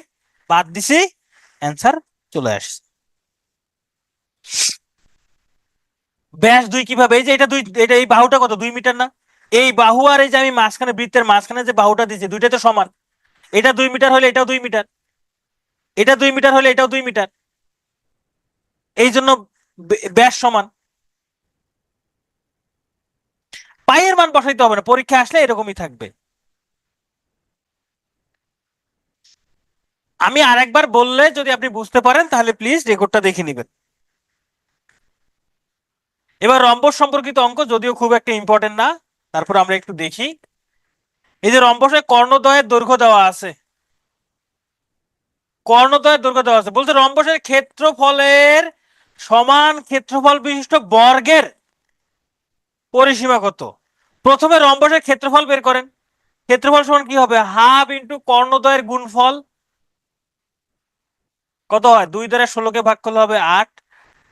বাদ দিছি, অ্যান্সার চলে আসছে। ব্যাস 2 কিভাবে? এই যে এটা 2, এটা এই বাহুটা কত? 2 মিটার না? এই বাহু আর এই যে আমি মাঝখানে বৃত্তের মাঝখানে যে বাহুটা দিয়েছি, দুইটাই তো সমান, এটা 2 মিটার হলে এটাও 2 মিটার, এটা 2 মিটার হলে এটাও 2 মিটার, এই জন্য ব্যাস সমান। পাইয়ের মান বসাইতে হবে না, পরীক্ষা আসলে এরকমই থাকবে। আমি আরেকবার বললে যদি আপনি বুঝতে পারেন তাহলে প্লিজ রেকর্ডটা দেখে নেবেন। এবার রম্বস সম্পর্কিত অঙ্ক, যদিও খুব একটা ইম্পর্টেন্ট না, তারপর আমরা একটু দেখি। এই যে রম্বসে কর্ণদ্বয়ের দৈর্ঘ্য দেওয়া আছে, কর্ণদ্বয়ের দৈর্ঘ্য দেওয়া আছে, বলছে রম্বসের ক্ষেত্রফলের সমান ক্ষেত্রফল বিশিষ্ট বর্গের পরিসীমা কত? প্রথমে রম্বসের ক্ষেত্রফল বের করেন, ক্ষেত্রফল সমান কি হবে? হাফ ইন্টু কর্ণদ্বয়ের গুণফল, কত হয়? 2 দ্বারা 16 কে ভাগ করলে হবে 8,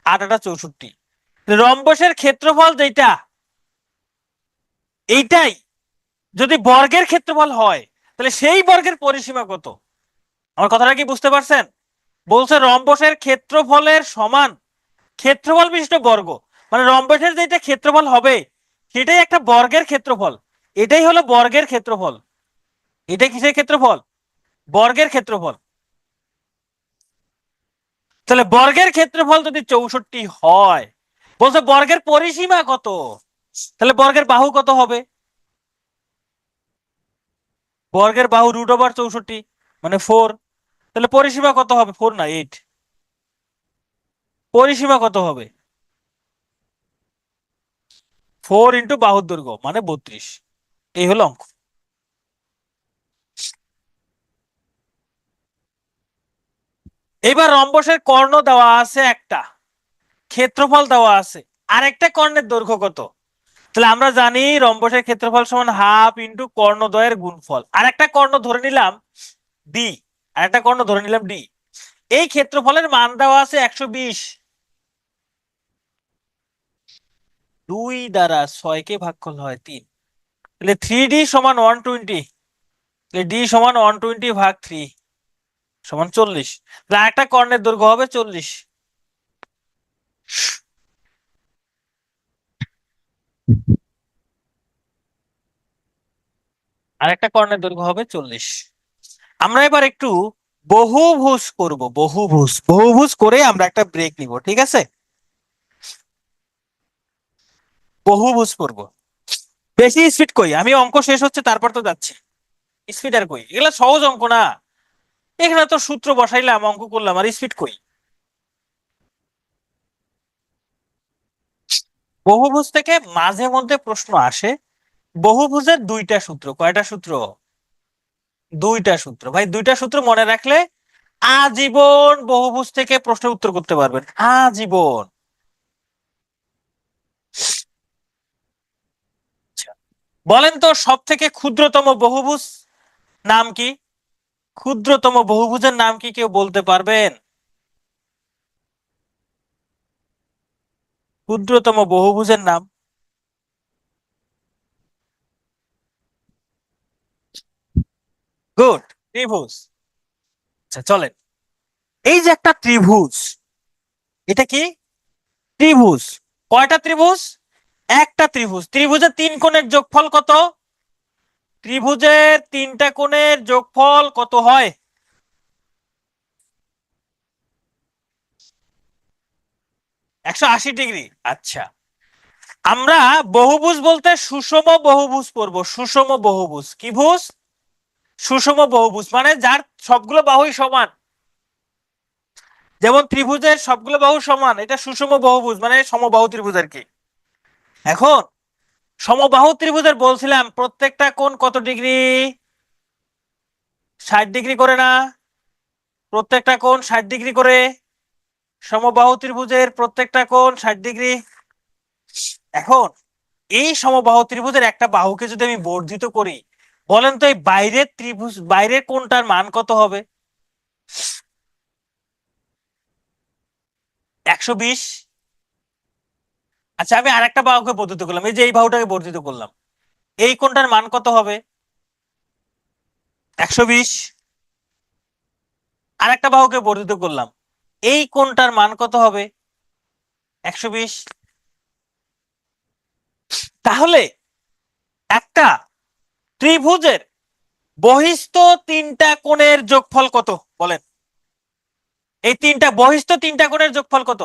8 8 64। রম্বসের ক্ষেত্রফল যেটা, এইটাই যদি বর্গের ক্ষেত্রফল হয় তাহলে সেই বর্গের পরিসীমা কত? আমার কথাটা কি বুঝতে পারছেন? বলছে রম্বসের ক্ষেত্রফলের সমান ক্ষেত্রফল বিশিষ্ট বর্গ, মানে রম্বসের যেটা ক্ষেত্রফল হবে সেটাই একটা বর্গের ক্ষেত্রফল, এটাই হলো বর্গের ক্ষেত্রফল। এটা কিসের ক্ষেত্রফল? বর্গের ক্ষেত্রফল। তাহলে বর্গের ক্ষেত্রফল যদি 64 হয়, বলছে বর্গের পরিসীমা কত, তাহলে বর্গের বাহু কত হবে? বর্গের বাহু √64 মানে 4। তাহলে পরিসীমা কত হবে? 4 না 8। পরিসীমা কত হবে? 4 ইন্টু বাহুর দৈর্ঘ্য মানে 32। এই হলো অঙ্ক। এবার রম্বসের কর্ণ দেওয়া আছে একটা, ক্ষেত্রফল দেওয়া আছে আরেকটা, কর্ণের দৈর্ঘ্য কত? তাহলে আমরা জানি রম্বসের ক্ষেত্রফল সমান হাফ ইন্টু কর্ণদ্বয়ের গুণফল। আরেকটা কর্ণ ধরে নিলাম ডি, আরেকটা কর্ণ ধরে নিলাম ডি। এই ক্ষেত্রফলের মান দেওয়া আছে 120। 2 দ্বারা 6 কে ভাগ করলে হয় 3, তাহলে 3D সমান 120। তাহলে ডি সমান 120 ভাগ 3 সমান 40। তাহলে আরেকটা কর্ণের দৈর্ঘ্য হবে 40। আরেকটা কর্ণের দৈর্ঘ্য হবে 40। আমরা এবার একটু বহুভুজ করব, বহুভুজ। বহুভুজ করে আমরা একটা ব্রেক নিব, ঠিক আছে? বহুভুজ করব। বেশি স্পিড কই, আমি অঙ্ক শেষ হচ্ছে তারপর তো যাচ্ছি। স্পিড আর কই, এগুলা সহজ অঙ্ক না। এখানে তো সূত্র বসাইলাম, অঙ্ক করলাম, আর স্পিড কই? বহুভুজ থেকে মাঝে মধ্যে প্রশ্ন আসে। বহুভুজের দুইটা সূত্র। কয়টা সূত্র? দুইটা সূত্র। ভাই দুইটা সূত্র মনে রাখলে আজীবন বহুভুজ থেকে প্রশ্নের উত্তর করতে পারবেন, আজীবন। আচ্ছা, বলেন তো সব থেকে ক্ষুদ্রতম বহুভুজ নাম কি? ক্ষুদ্রতম বহুভুজের নাম কি কেউ বলতে পারবেন? ক্ষুদ্রতম বহুভুজের নাম? গুড, ত্রিভুজ। আচ্ছা চলেন, এই যে একটা ত্রিভুজ, এটা কি? ত্রিভুজ। কয়টা ত্রিভুজ? একটা ত্রিভুজ। ত্রিভুজের তিন কোণের যোগফল কত? ত্রিভুজের তিনটা কোণের যোগফল কত হয়? 180 ডিগ্রি। আচ্ছা, আমরা বহুভুজ বলতে সুষম বহুভুজ পড়বো। সুষম বহুভুজ কি ভুজ? সুষম বহুভুজ মানে যার সবগুলো বাহুই সমান। যেমন ত্রিভুজের সবগুলো বাহু সমান, এটা সুষম বহুভুজ মানে সমবাহু ত্রিভুজ আর কি। এখন সমবাহু ত্রিভুজের বলছিলাম প্রত্যেকটা কোণ কত ডিগ্রি? 60 ডিগ্রি করে না? প্রত্যেকটা কোণ 60 ডিগ্রি করে। সমবাহু ত্রিভুজের প্রত্যেকটা কোণ 60 ডিগ্রি। এখন এই সমবাহু ত্রিভুজের একটা বাহুকে যদি আমি বর্ধিত করি, বলেন তো এই বাইরের ত্রিভুজ, বাইরের কোণটার মান কত হবে? 120। আচ্ছা, আমি আরেকটা বাহুকে বর্ধিত করলাম, এই যে এই বাহুটাকে বর্ধিত করলাম, এই কোণটার মান কত হবে? 120। আরেকটা বাহুকে বর্ধিত করলাম, এই কোণটার মান কত হবে? 120। তাহলে একটা ত্রিভুজের বহিস্থ তিনটা কোণের যোগফল কত বলেন? এই তিনটা বহিস্থ তিনটা কোণের যোগফল কত?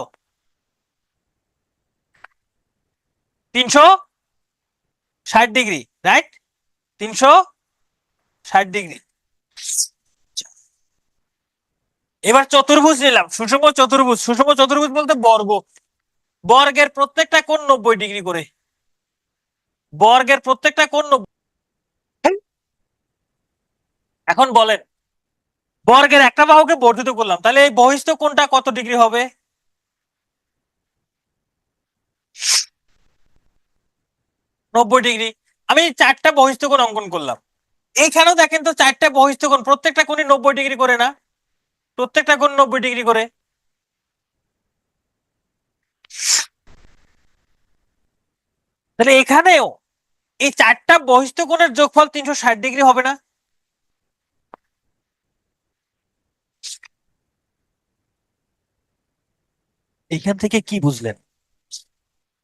360 ডিগ্রি, রাইট? 360 ডিগ্রি। এবার চতুর্ভুজ নিলাম, সুষম চতুর্ভুজ। সুষম চতুর্ভুজ বলতে বর্গ। বর্গের প্রত্যেকটা কোণ 90 ডিগ্রি করে। বর্গের প্রত্যেকটা কোণ 90। এখন বলেন, বর্গের একটা বাহুকে বর্ধিত করলাম, তাহলে এই বহিস্থ কোণটা কত ডিগ্রি হবে? 90 ডিগ্রি। আমি চারটা বহিস্থ কোণ অঙ্কন করলাম। এইখানেও দেখেন তো চারটা বহিস্থ কোণ, প্রত্যেকটা কোণই 90 ডিগ্রি করে না? প্রত্যেকটা কোণ 90 ডিগ্রি করে। তাহলে এখানেও এই চারটা বহিস্থ কোণের যোগফল 360 ডিগ্রি হবে না? এখান থেকে কি বুঝলেন?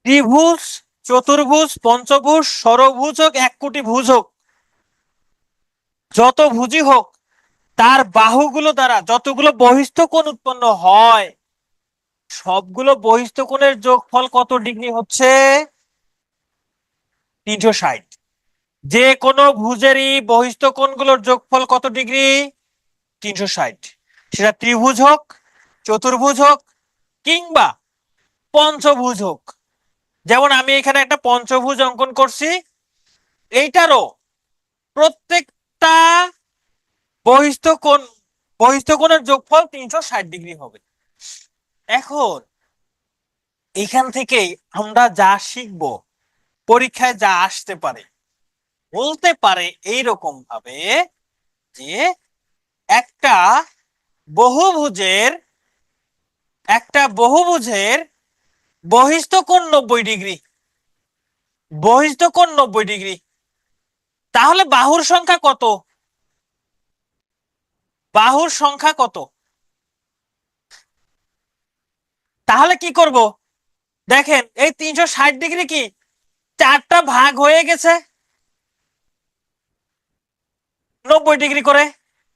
ত্রিভুজ, চতুর্ভুজ, পঞ্চভুজ, ষড়ভুজ হোক, এক কোটি ভুজ হোক, যত ভুজই হোক, তার বাহুগুলো দ্বারা যতগুলো বহিস্থ কোণ উৎপন্ন হয় সবগুলো বহিস্থ কোণের যোগফল কত ডিগ্রি হচ্ছে? 360। যে কোনো ভুজেরই বহিস্থ কোণগুলোর যোগফল কত ডিগ্রি? 360। সেটা ত্রিভুজ হোক, চতুর্ভুজ হোক, কিংবা পঞ্চভুজ হোক। যেমন আমি এখানে একটা পঞ্চভুজ অঙ্কন করছি, এইটারও প্রত্যেকটা বহিস্থ কোণের যোগফল 360 ডিগ্রি হবে। এখন এখান থেকেই আমরা যা শিখব, পরীক্ষায় যা আসতে পারে, বলতে পারে এইরকম ভাবে যে একটা বহুভুজের বহিস্থ কোণ 90 ডিগ্রি, বহিস্থ কোণ 90 ডিগ্রি। তাহলে বাহুর সংখ্যা কত? বাহুর সংখ্যা কত? তাহলে কি করব? দেখেন এই 360 ডিগ্রি কি চারটা ভাগ হয়ে গেছে 90 ডিগ্রি করে।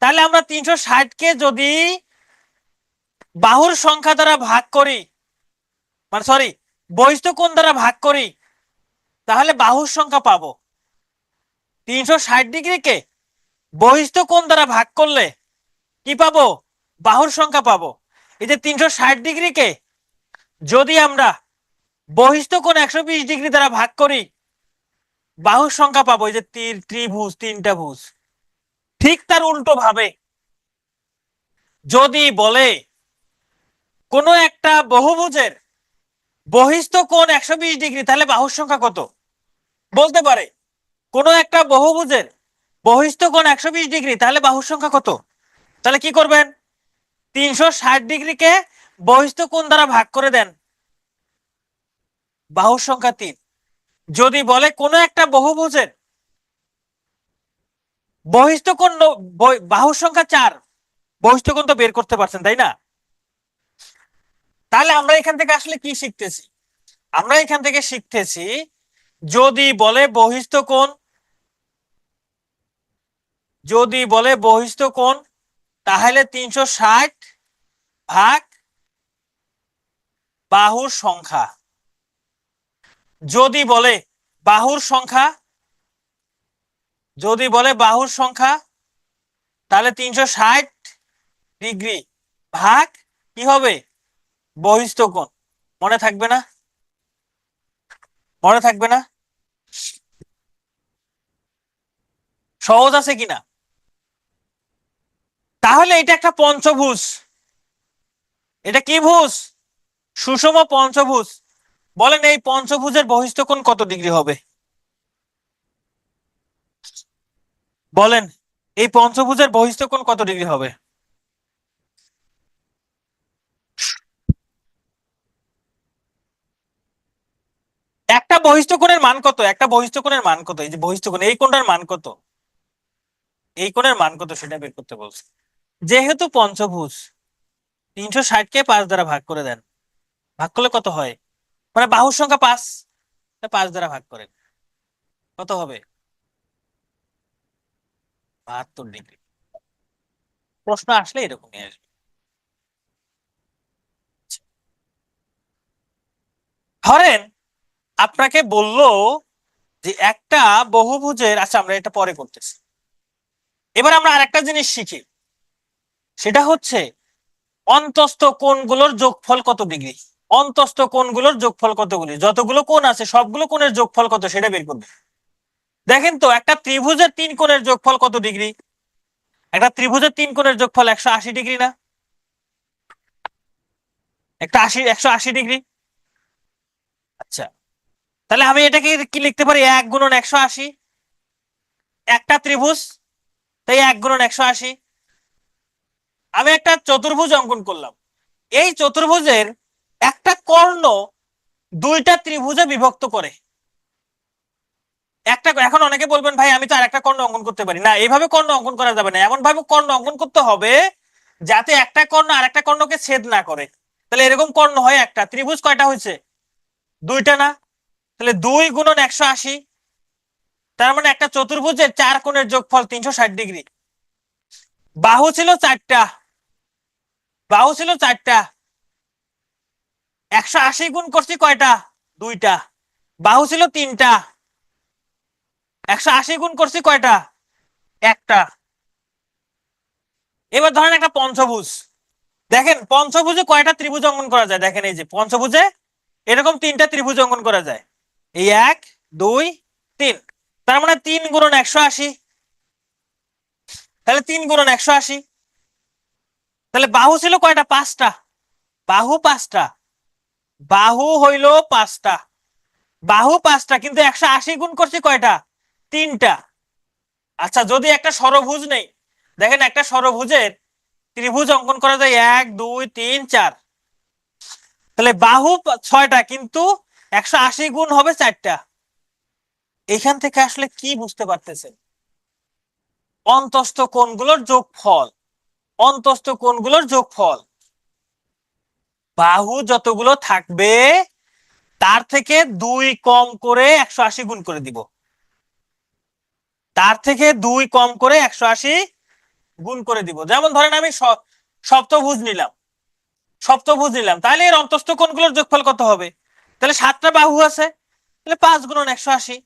তাহলে আমরা 360 কে যদি বাহুর সংখ্যা দ্বারা ভাগ করি, মানে সরি, বহিস্থ কোণ দ্বারা ভাগ করি, তাহলে বাহুর সংখ্যা পাবো। 360 ডিগ্রিকে বহিস্থ কোণ দ্বারা ভাগ করলে কি পাবো? বাহুর সংখ্যা পাবো। এই যে 360 ডিগ্রিকে যদি আমরা বহিস্থ কোণ 120 ডিগ্রি দ্বারা ভাগ করি, বাহুর সংখ্যা পাবো। এই যে ত্রিভুজ, তিনটা ভুজ। ঠিক তার উল্টো ভাবে যদি বলে কোনো একটা বহুভুজের বহিস্থ কোণ 120 ডিগ্রি, তাহলে বাহুর সংখ্যা কত? বলতে পারে কোনো একটা বহুভুজের বহিস্থ কোণ 120 ডিগ্রি, তাহলে বাহুর সংখ্যা কত? তাহলে কি করবেন? 360 ডিগ্রিকে বহিস্থ কোণ দ্বারা ভাগ করে দেন, বাহুর সংখ্যা 3। যদি বলে কোনো একটা বহুভুজের বহিস্থ কোণ বাহুর সংখ্যা 4, বহিস্থ কোণ তো বের করতে পারছেন তাই না? তাহলে আমরা এখান থেকে আসলে কি শিখতেছি? আমরা এখান থেকে শিখতেছি যদি বলে বহিস্থ কোণ তাহলে 360 ভাগ বাহুর সংখ্যা। যদি বলে বাহুর সংখ্যা তাহলে 360 ডিগ্রি ভাগ কি হবে? বহিস্থ কোণ। মনে থাকবে না? মনে থাকবে না? সহজ আছে কিনা? তাহলে এটা একটা পঞ্চভুজ। এটা কি ভুজ? সুষম পঞ্চভুজ। বলেন এই পঞ্চভুজের বহিস্থ কোণ কত ডিগ্রি হবে? বলেন এই পঞ্চভুজের বহিস্থ কোণ কত ডিগ্রি হবে? একটা বহিস্থ কোণের মান কত? একটা বহিস্থ কোণের মান কত? এই যে বহিস্থ কোণ, এই কোণটার মান কত? এই কোণের মান কত সেটা বের করতে বলছে। যেহেতু পঞ্চভুজ, 360 কে 5 দ্বারা ভাগ করে দেন। ভাগ করলে কত হয়? মানে বাহুর সংখ্যা 5, 5 দ্বারা ভাগ করেন, কত হবে? 72 ডিগ্রি। প্রশ্ন আসলে এরকমই আসবে। ধরেন আপনাকে বললো যে একটা বহুভুজের, আচ্ছা আমরা এটা পরে করতেছি। এবার আমরা আরেকটা জিনিস শিখি, সেটা হচ্ছে অন্তস্থ কোণগুলোর যোগফল কত ডিগ্রি। অন্তস্থ কোণগুলোর যোগফল কতগুলি, যতগুলো কোণ আছে সবগুলো কোণের যোগফল কত সেটা বের করবে। দেখেন তো একটা ত্রিভুজের 3 কোণের যোগফল কত ডিগ্রি? একটা ত্রিভুজের 3 কোণের যোগফল 180 ডিগ্রি না? একটা 180 ডিগ্রি। আচ্ছা, তাহলে আমি এটাকে কি লিখতে পারি? 1 গুণন 180। একটা ত্রিভুজ, তাই 1 গুণন 180। আমি একটা চতুর্ভুজ অঙ্কন করলাম, এই চতুর্ভুজের একটা কর্ণ দুইটা ত্রিভুজে বিভক্ত করে একটা। এখন অনেকে বলবেন ভাই আমি তো আর একটা কর্ণ অঙ্কন করতে পারি না। এইভাবে কর্ণ অঙ্কন করা যাবে না, এমন ভাবে কর্ণ অঙ্কন করতে হবে যাতে একটা কর্ণ আর একটা কর্ণকে ছেদ না করে। তাহলে এরকম কর্ণ হয় একটা ত্রিভুজ কয়টা হয়েছে? দুইটা না? তাহলে 2 গুণন 180, তার মানে একটা চতুর্ভুজের 4 কোণের যোগফল 360 ডিগ্রি। বাহু ছিল 4টা, বাহু ছিল 4টা, 180 গুণ করছি কয়টা? 2টা। বাহু ছিল 3টা, 180 গুণ করছি কয়টা? একটা। এবার ধরেন একটা পঞ্চভুজ, দেখেন পঞ্চভুজে কয়টা ত্রিভুজ অঙ্কন করা যায়, দেখেন এই যে পঞ্চভুজে এরকম 3টা ত্রিভুজ অঙ্কন করা যায়, এই 1 2 3, তার মানে 3 গুণন 180, তাহলে 3 গুণন 180, তাহলে বাহু ছিল কয়টা? 5টা, বাহু 5টা, বাহু হইল 5টা, বাহু 5টা, কিন্তু 180 গুণ করছি কয়টা? 3টা। আচ্ছা যদি একটা ষড়ভুজ নেই, দেখেন একটা ষড়ভুজের ত্রিভুজ অঙ্কন করা যায় 1 2 3 4, তাহলে বাহু 6টা, কিন্তু 180 গুণ হবে 4টা। এখান থেকে আসলে কি বুঝতে পারতেছেন? অন্তস্থ কোণগুলোর যোগফল, অন্তস্থ কোণগুলোর যোগফল, বাহু যতগুলো থাকবে তার থেকে 2 কম করে 180 গুণ করে দিব, তার থেকে 2 কম করে 180 গুণ করে দিব। যেমন ধরেন আমি সপ্তভুজ নিলাম, সপ্তভুজ নিলাম, তাহলে এর অন্তস্থ কোণগুলোর যোগফল কত হবে? তাহলে 7টা বাহু আছে, তাহলে 5 গুণন 180,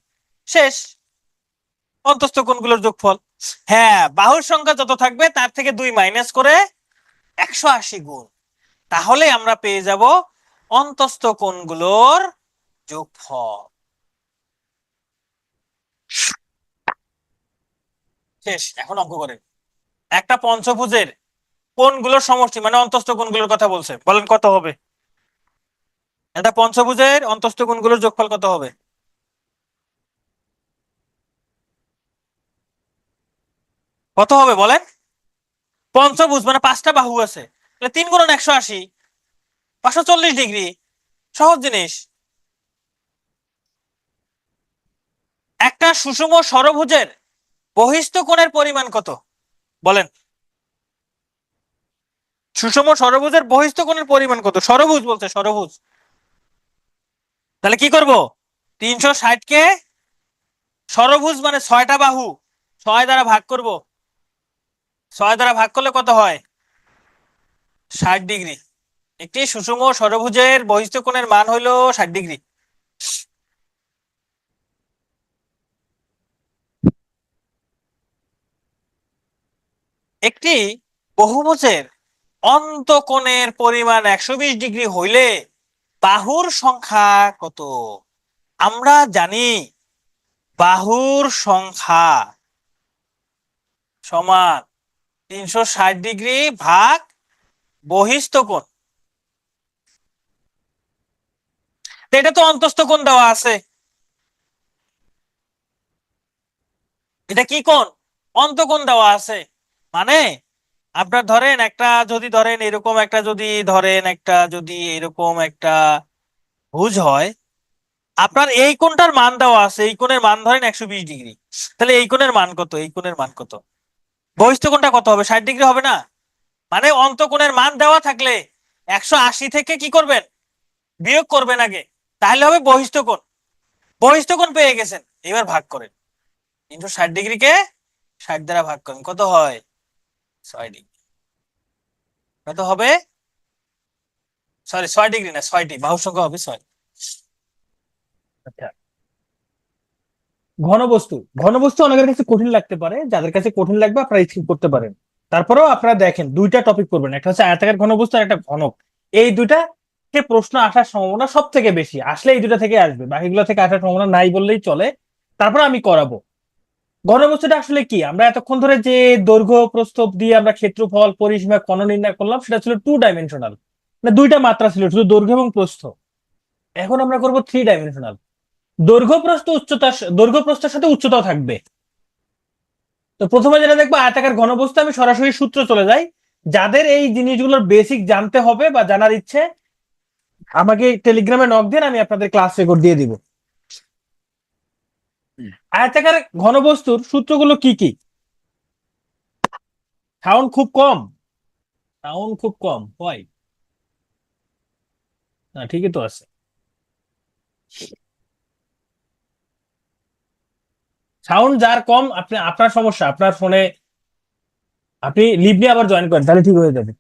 শেষ, অন্তস্থ কোণগুলোর যোগফল। হ্যাঁ, বাহুর সংখ্যা যত থাকবে তার থেকে 2 মাইনাস করে 180 গুণ, তাহলে আমরা পেয়ে যাব অন্তস্থ কোণগুলোর যোগফল। শেষ, এখন অঙ্ক করেন। একটা পঞ্চভুজের কোণগুলোর সমষ্টি মানে অন্তস্থ কোণগুলোর কথা বলছে, বলেন কত হবে? একটা পঞ্চভুজের অন্তস্থ কোণগুলোর যোগফল কত হবে? কত হবে বলেন? পঞ্চভুজ মানে 5টা বাহু আছে, তাহলে 3 গুণন 180, 540 ডিগ্রি, সহজ জিনিস। একটা সুষম ষড়ভুজের বহিস্থ কোণের পরিমাণ কত বলেন? সুষম ষড়ভুজের বহিস্থ কোণের পরিমাণ কত? ষড়ভুজ বলছে, ষড়ভুজ। তাহলে কি করব? 360 কে, ষড়ভুজ মানে 6টা বাহু, 6 দ্বারা ভাগ করব, 6 দ্বারা ভাগ করলে কত হয়? 60 ডিগ্রি। একটি সুষম ষড়ভুজের বহিস্থ কোণের মান হইল 60 ডিগ্রি। একটি বহুভুজের অন্তঃকোণের পরিমাণ 120 ডিগ্রি হইলে বাহুর সংখ্যা কত? আমরা জানি বাহুর সংখ্যা সমান 360 ডিগ্রি ভাগ বহিস্থ কোণ। তো এটা তো অন্তস্থ কোণ দেওয়া আছে, এটা কি কোণ? অন্তঃকোণ দেওয়া আছে। মানে আপনার ধরেন একটা যদি ধরেন এরকম একটা যদি ধরেন একটা যদি এরকম একটা ভুজ হয়, আপনার এই কোণটার মান দেওয়া আছে, এই কোণের মান ধরেন 120 ডিগ্রি, তাহলে এই কোণের মান কত? এই কোণের মান কত? বহিস্থ কোণটা কত হবে? 60 ডিগ্রি হবে না? মানে অন্তঃকোণের মান দেওয়া থাকলে 180 থেকে কি করবেন? বিয়োগ করবেন আগে, তাহলে হবে বহিস্থ কোণ। বহিস্থ কোণ পেয়ে গেছেন, এবার ভাগ করেন, 360 ডিগ্রিকে 60 দ্বারা ভাগ করেন, কত হয়? 6 ডিগ্রি। কত হবে? সরি 6 ডিগ্রি না, 6টি, বাহুর সংখ্যা হবে 6। আচ্ছা, ঘনবস্তু, ঘনবস্তু অনেকের কাছে কঠিন লাগতে পারে, যাদের কাছে কঠিন লাগবে আপনারা স্কিপ করতে পারেন। তারপরেও আপনারা দেখেন দুইটা টপিক করবেন, একটা হচ্ছে আয়তাকার ঘনবস্তু আর একটা ঘনক। এই দুইটা কে প্রশ্ন আসার সম্ভাবনা সব থেকে বেশি, আসলে এই দুটা থেকে আসবে, বাকিগুলো থেকে আসার সম্ভাবনা নাই বললেই চলে। তারপরে আমি করাবো। ঘনবস্তুটা আসলে কি, আমরা এতক্ষণ ধরে যে দৈর্ঘ্য প্রস্থ দিয়ে আমরা ক্ষেত্রফল পরিসীমা কোণ নির্ণয় করলাম সেটা ছিল 2 ডাইমেনশনাল, মানে দুইটা মাত্রা ছিল, শুধু দৈর্ঘ্য এবং প্রস্থ। এখন আমরা করব 3 ডাইমেনশনাল। দৈর্ঘ্য প্রস্থ উচ্চতা, দৈর্ঘ্য প্রস্থের সাথে উচ্চতাও থাকবে। তো প্রথমে যেটা দেখবো আয়তাকার ঘনবস্তু, আমি সরাসরি সূত্র চলে যাই। যাদের এই জিনিসগুলোর বেসিক জানতে হবে বা জানার ইচ্ছে আমাকে টেলিগ্রামে নক দেন, আমি আপনাদের ক্লাস রেকর্ড দিয়ে দিব। আয়তাকার ঘনবস্তুর সূত্রগুলো কি কি? সাউন্ড খুব কম, সাউন্ড খুব কম হয় না, ঠিকই তো আছে। সাউন্ড যার কম, আপনি আপনার সমস্যা, আপনার ফোনে আপনি লিভ নিয়ে আবার জয়েন করেন, তাহলে ঠিক হয়ে যাবে।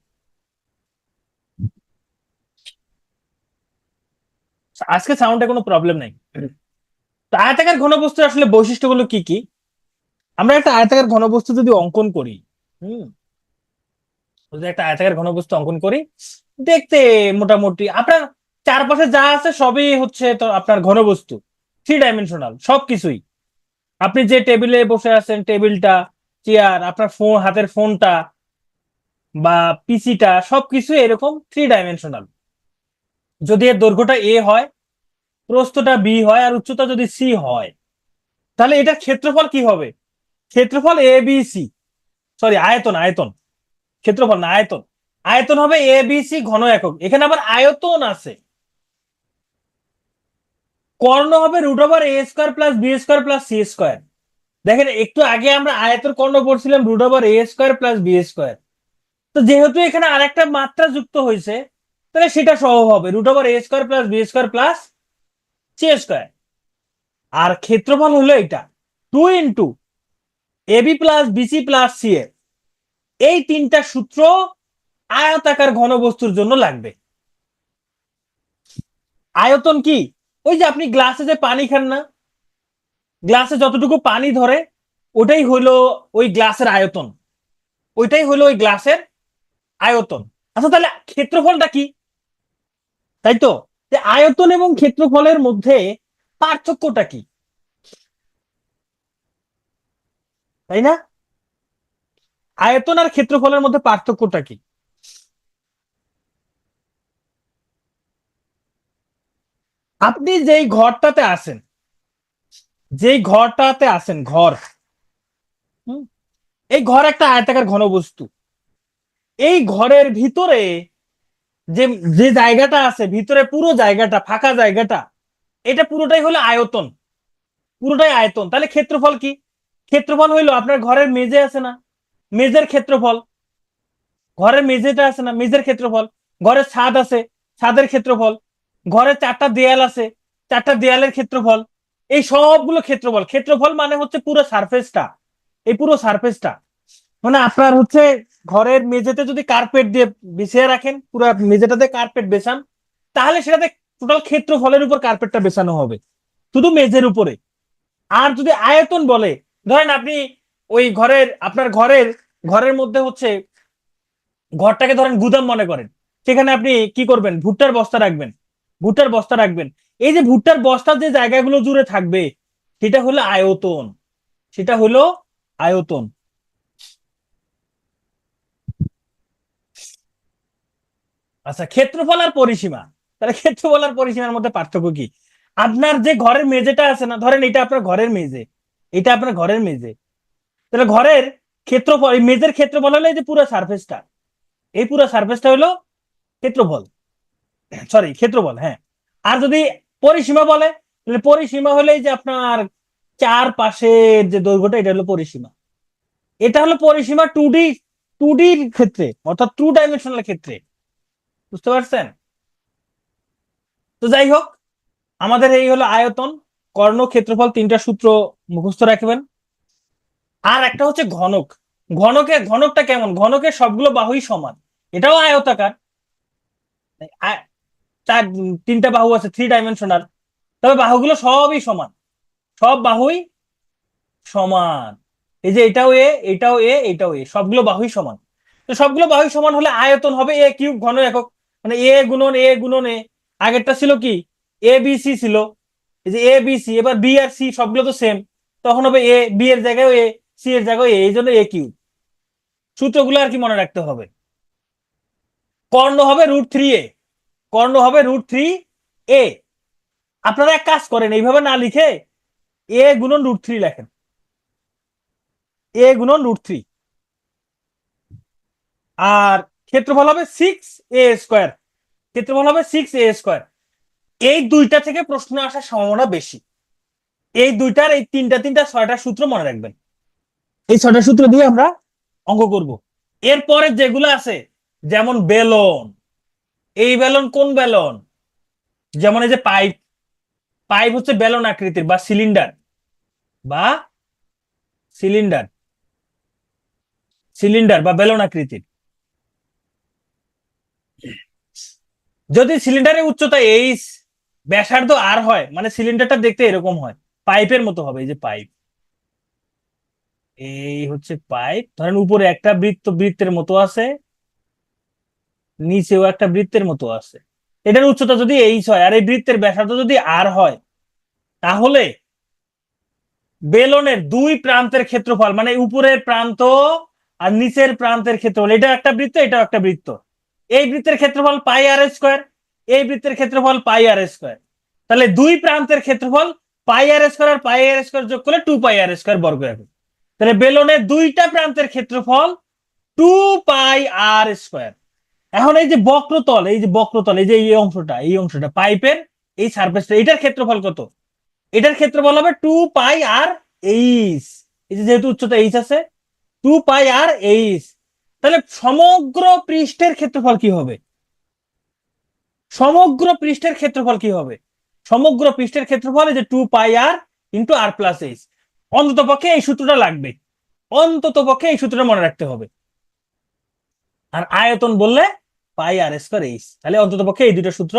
আজকে সাউন্ডে কোনো প্রবলেম নাই। তো আয়তাকার ঘনবস্তুর আসলে বৈশিষ্ট্যগুলো কি কি? আমরা একটা আয়তাকার ঘনবস্তু যদি অঙ্কন করি, হুম, যদি একটা আয়তাকার ঘনবস্তু অঙ্কন করি, দেখতে মোটামুটি আপনার চারপাশে যা আছে সবই হচ্ছে তো আপনার ঘনবস্তু, 3 ডাইমেনশনাল সবকিছুই। আপনি যে টেবিলে বসে আছেন, টেবিলটা, চেয়ার, আপনার ফোন, হাতের ফোনটা বা পিসিটা, সবকিছু এরকম 3 ডাইমেনশনাল। যদি এর দৈর্ঘ্যটা এ হয়, প্রস্থটা বি হয়, আর উচ্চতা যদি সি হয়, তাহলে এটার ক্ষেত্রফল কি হবে? ক্ষেত্রফল এ বি সি, সরি আয়তন, আয়তন, ক্ষেত্রফল না, আয়তন। আয়তন হবে এ বি সি ঘন একক। এখানে আবার আয়তন আছে। কর্ণ হবে √a² + b² + c²। দেখেন একটু আগে আমরা আয়তন কর্ণ পড়ছিলাম √a² + b²। তো যেহেতু এখানে আরেকটা মাত্রা যুক্ত হয়েছে, তাহলে সেটা সহ হবে √a² + b² + c²। আর ক্ষেত্রফল হলো এটা 2 × ab + bc + ca। এই 3টা সূত্র আয়তাকার ঘনবস্তুর জন্য লাগবে। আয়তন কি? ওই যে আপনি গ্লাসে যে পানি খান না, গ্লাসে যতটুকু পানি ধরে ওটাই হলো ওই গ্লাসের আয়তন, ওইটাই হলো ওই গ্লাসের আয়তন। আচ্ছা, তাহলে ক্ষেত্রফলটা কি? তাই তো, যে আয়তন এবং ক্ষেত্রফলের মধ্যে পার্থক্যটা কি, তাই না? আয়তন আর ক্ষেত্রফলের মধ্যে পার্থক্যটা কি? আপনি যেই ঘরটাতে আছেন, যেই ঘরটাতে আছেন, ঘর, হুম, এই ঘর একটা আয়তাকার ঘনবস্তু। এই ঘরের ভিতরে যে যে জায়গাটা আছে, ভিতরে পুরো জায়গাটা, ফাঁকা জায়গাটা, এটা পুরোটাই হলো আয়তন, পুরোটাই আয়তন। তাহলে ক্ষেত্রফল কি? ক্ষেত্রফল হইলো আপনার ঘরের মেঝে আছে না, মেঝের ক্ষেত্রফল। ঘরের মেঝেটা আছে না, মেঝের ক্ষেত্রফল। ঘরের ছাদ আছে, ছাদের ক্ষেত্রফল। ঘরের 4টা দেয়াল আছে, 4টা দেয়ালের ক্ষেত্রফল। এই সবগুলো ক্ষেত্রফল। ক্ষেত্রফল মানে হচ্ছে পুরো সারফেসটা, এই পুরো সারফেসটা। মানে আপনার হচ্ছে ঘরের মেঝেতে যদি কার্পেট দিয়ে বিছিয়ে রাখেন, পুরো মেঝেটাতে কার্পেট বেছান, তাহলে সেটাতে টোটাল ক্ষেত্রফলের উপর কার্পেটটা বেছানো হবে, শুধু মেঝের উপরে। আর যদি আয়তন বলে, ধরেন আপনি ওই ঘরের, আপনার ঘরের ঘরের মধ্যে হচ্ছে, ঘরটাকে ধরেন গুদাম মনে করেন, সেখানে আপনি কি করবেন? ভুট্টার বস্তা রাখবেন, ভুট্টার বস্তা রাখবেন। এই যে ভুট্টার বস্তার যে জায়গাগুলো জুড়ে থাকবে, সেটা হলো আয়তন, সেটা হলো আয়তন। আচ্ছা, ক্ষেত্রফল আর পরিসীমা, তাহলে ক্ষেত্রফল আর পরিসীমার মধ্যে পার্থক্য কি? আপনার যে ঘরের মেঝেটা আছে না, ধরেন এটা আপনার ঘরের মেঝে, এটা আপনার ঘরের মেঝে, তাহলে ঘরের ক্ষেত্রফল, এই মেঝের ক্ষেত্রফল হলো এই যে পুরো সারফেসটা, এই পুরো সারফেসটা হলো ক্ষেত্রফল, সরি ক্ষেত্রফল, হ্যাঁ। আর যদি পরিসীমা বলে, তাহলে পরিসীমা হলে এই যে আপনার চারপাশের যে দৈর্ঘ্যটা, এটা হলো পরিসীমা। এটা হলো পরিসীমা 2D, 2Dর ক্ষেত্রে, অর্থাৎ 2 ডাইমেনশনাল ক্ষেত্রে। বুঝতে পারছেন? তো যাই হোক, আমাদের এই হলো আয়তন, কর্ণ, ক্ষেত্রফল, 3টা সূত্র মুখস্থ রাখবেন। আর একটা হচ্ছে ঘনক। ঘনকটা কেমন? ঘনকের সবগুলো বাহুই সমান, এটাও আয়তাকার। আ- চার 3টা বাহু আছে, 3 ডাইমেনশনাল, তবে বাহুগুলো সবই সমান, সব বাহুই সমান। এই যে এটাও এ, এটাও এ, এটাও এ, সবগুলো বাহুই সমান। তো সবগুলো বাহুই সমান হলে আয়তন হবে a³ ঘন একক, মানে a × a × a। আগেরটা ছিল কি? এ বি সি ছিল, এই যে এ বি সি, এবার বি আর সি সবগুলো তো সেম, তখন হবে এ, বি এর জায়গায় এ, সি এর জায়গায় এ, এই জন্য a³। সূত্রগুলো আর কি মনে রাখতে হবে? কর্ণ হবে √3a, কর্ণ হবে √3a। আপনারা এক কাজ করেন, এইভাবে না লিখে a × √3 লেখেন, a × √3। আর ক্ষেত্রফল হবে 6a², ক্ষেত্রফল হবে 6a²। এই দুইটা থেকে প্রশ্ন আসার সম্ভাবনা বেশি। এই দুইটার এই তিনটা তিনটা 6টা সূত্র মনে রাখবেন। এই 6টা সূত্র দিয়ে আমরা অঙ্ক করব। এরপরে যেগুলো আছে, যেমন বেলন, এই বেলন কোন বেলন? যেমন এই যে পাইপ, পাইপ হচ্ছে বেলন আকৃতির বা সিলিন্ডার, বা সিলিন্ডার। সিলিন্ডার বা বেলন আকৃতির, যদি সিলিন্ডারের উচ্চতা এইচ, ব্যাসার্ধ আর হয়, মানে সিলিন্ডারটা দেখতে এরকম হয়, পাইপের মতো হবে। এই যে পাইপ, এই হচ্ছে পাইপ, ধরেন উপরে একটা বৃত্ত বৃত্তের মতো আছে, নিচেও একটা বৃত্তের মতো আছে। এটার উচ্চতা যদি এইচ হয় আর এই বৃত্তের ব্যাসার্ধ যদি আর হয়, তাহলে বেলনের দুই প্রান্তের ক্ষেত্রফল, মানে উপরের প্রান্ত আর নিচের প্রান্তের ক্ষেত্রফল, এটা একটা বৃত্ত, এটাও একটা বৃত্ত, এই বৃত্তের ক্ষেত্রফল পাই আর স্কোয়ার, এই বৃত্তের ক্ষেত্রফল পাই আর স্কোয়ার। তাহলে দুই প্রান্তের ক্ষেত্রফল পাই আর স্কোয়ার আর পাই আর স্কোয়ার যোগ করলে 2 পাই আর স্কোয়ার বর্গ হবে। তাহলে বেলনের দুইটা প্রান্তের ক্ষেত্রফল 2 পাই আর স্কোয়ার। এখন এই যে বক্রতল, এই যে বক্রতল, এই যে এই অংশটা পাইপের এই সারফেসটা, এটার ক্ষেত্রফল কত? এটার ক্ষেত্রফল হবে 2 পাই আর এইচ। এই যে যেহেতু উচ্চতা এইচ আছে, 2 পাই আর এইচ। তাহলে সমগ্র পৃষ্ঠের ক্ষেত্রফল কি হবে? সমগ্র পৃষ্ঠের ক্ষেত্রফল কি হবে? সমগ্র পৃষ্ঠের ক্ষেত্রফল এই যে 2 পাই আর + এইচ। অন্তত পক্ষে এই সূত্রটা লাগবে, অন্তত পক্ষে এই সূত্রটা মনে রাখতে হবে। আর আয়তন বললে পাই আর স্কোয়ার এইচ। তাহলে অন্তত পক্ষে এই দুটো সূত্র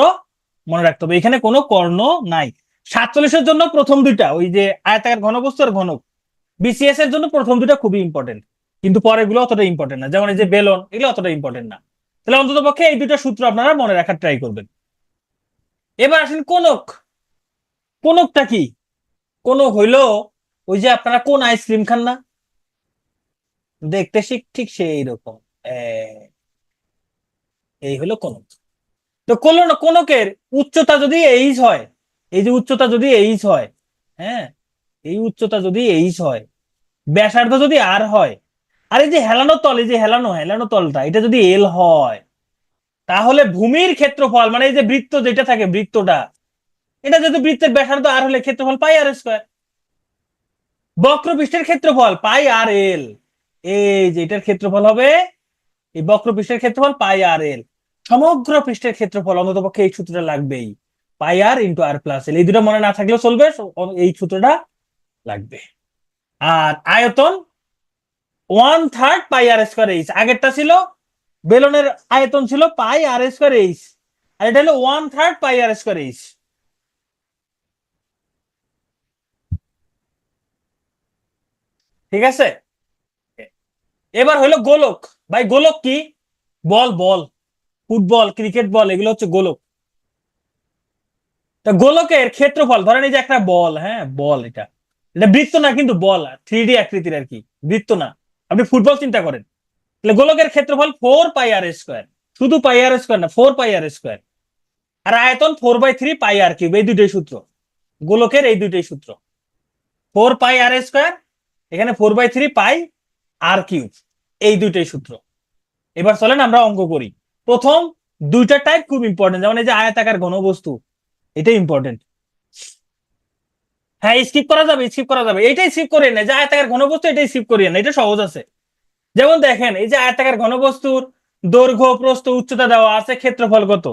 মনে রাখতে হবে, এখানে কোনো কর্ণ নাই। 47-এর জন্য প্রথম দুইটা, ওই যে আয়তাকার ঘনবস্তু আর ঘনক, বিসিএস এর জন্য প্রথম দুটো খুবই ইম্পর্টেন্ট, কিন্তু পরেরগুলো অতটা ইম্পর্টেন্ট না, যেমন এই যে বেলন, এগুলো অতটা ইম্পর্টেন্ট না। তাহলে অন্তত পক্ষে এই দুটো সূত্র আপনারা মনে রাখার ট্রাই করবেন। এবার আসেন কোনক। কোনকটা কি? কোনক হইলো ওই যে আপনারা কোন আইসক্রিম খান না, দেখতে ঠিক সেই রকম, এই হলো কোনক। তো কোনকের উচ্চতা যদি এইচ হয়, এই যে উচ্চতা যদি এইচ হয়, হ্যাঁ, এই উচ্চতা যদি এইচ হয়, ব্যাসার্ধ যদি আর হয়, আর এই যে হেলানো তল, এই যে হেলানো তলটা, এটা যদি এল হয়, তাহলে ভূমির ক্ষেত্রফল, মানে এই যে বৃত্ত যেটা থাকে, বৃত্তটা, এটা যদি বৃত্তের ব্যাসার্ধ আর হলে ক্ষেত্রফল পাই আর স্কোয়ার। বক্রপৃষ্ঠের ক্ষেত্রফল পাই আর এল, এই যে এটার ক্ষেত্রফল হবে, এই বক্রপৃষ্ঠের ক্ষেত্রফল পাই আর এল। সমগ্র পৃষ্ঠের ক্ষেত্রফল অন্ততপক্ষে এই সূত্রটা লাগবেই, পাই আর × আর+এল। এই দুটো মনে না থাকলেও চলবে, এই সূত্রটা লাগবে। আর আয়তন 1/3 পাই আর স্কোয়ার এইচ। আগেরটা ছিল বেলনের আয়তন ছিল পাই আর স্কোয়ার এইচ, আর এটা হলো 1/3 পাই আর স্কোয়ার এইচ। ঠিক আছে। এবার হলো গোলক। ভাই গোলক কি? বল বল, ফুটবল, ক্রিকেট বল, এগুলো হচ্ছে গোলক। তা গোলকের ক্ষেত্রফল, ধরেন এই যে একটা বল, হ্যাঁ বল, এটা এটা বৃত্ত না কিন্তু বল, 3D আকৃতির আর কি, বৃত্ত না। আপনি ফুটবল চিন্তা করেন, তাহলে গোলকের ক্ষেত্রফল 4 পাই আর স্কোয়ার, শুধু পাই আর স্কোয়ার না, 4 পাই আর স্কোয়ার। আর আয়তন 4/3 পাই আর কিউব। এই দুটোই সূত্র, গোলকের এই দুটোই সূত্র, 4 পাই আর স্কোয়ার, এখানে 4/3 পাই আর কিউব, এই দুটোই সূত্র। এবার চলেন আমরা অঙ্ক করি। প্রথম দুইটা টাইপ খুব ইম্পর্টেন্ট, যেমন এই যে আয়তাকার ঘনবস্তু, এটা ইম্পর্টেন্ট। হ্যাঁ স্কিপ করা যাবে, স্কিপ করা যাবে, এইটাই স্কিপ করিয়ে না, যে আয়তাকার ঘনবস্তু এটাই স্কিপ করিয়ে না, এটা সহজ আছে। যেমন দেখেন এই যে আয়তাকার ঘনবস্তুর দৈর্ঘ্য প্রস্থ উচ্চতা দেওয়া আছে, ক্ষেত্রফল কত?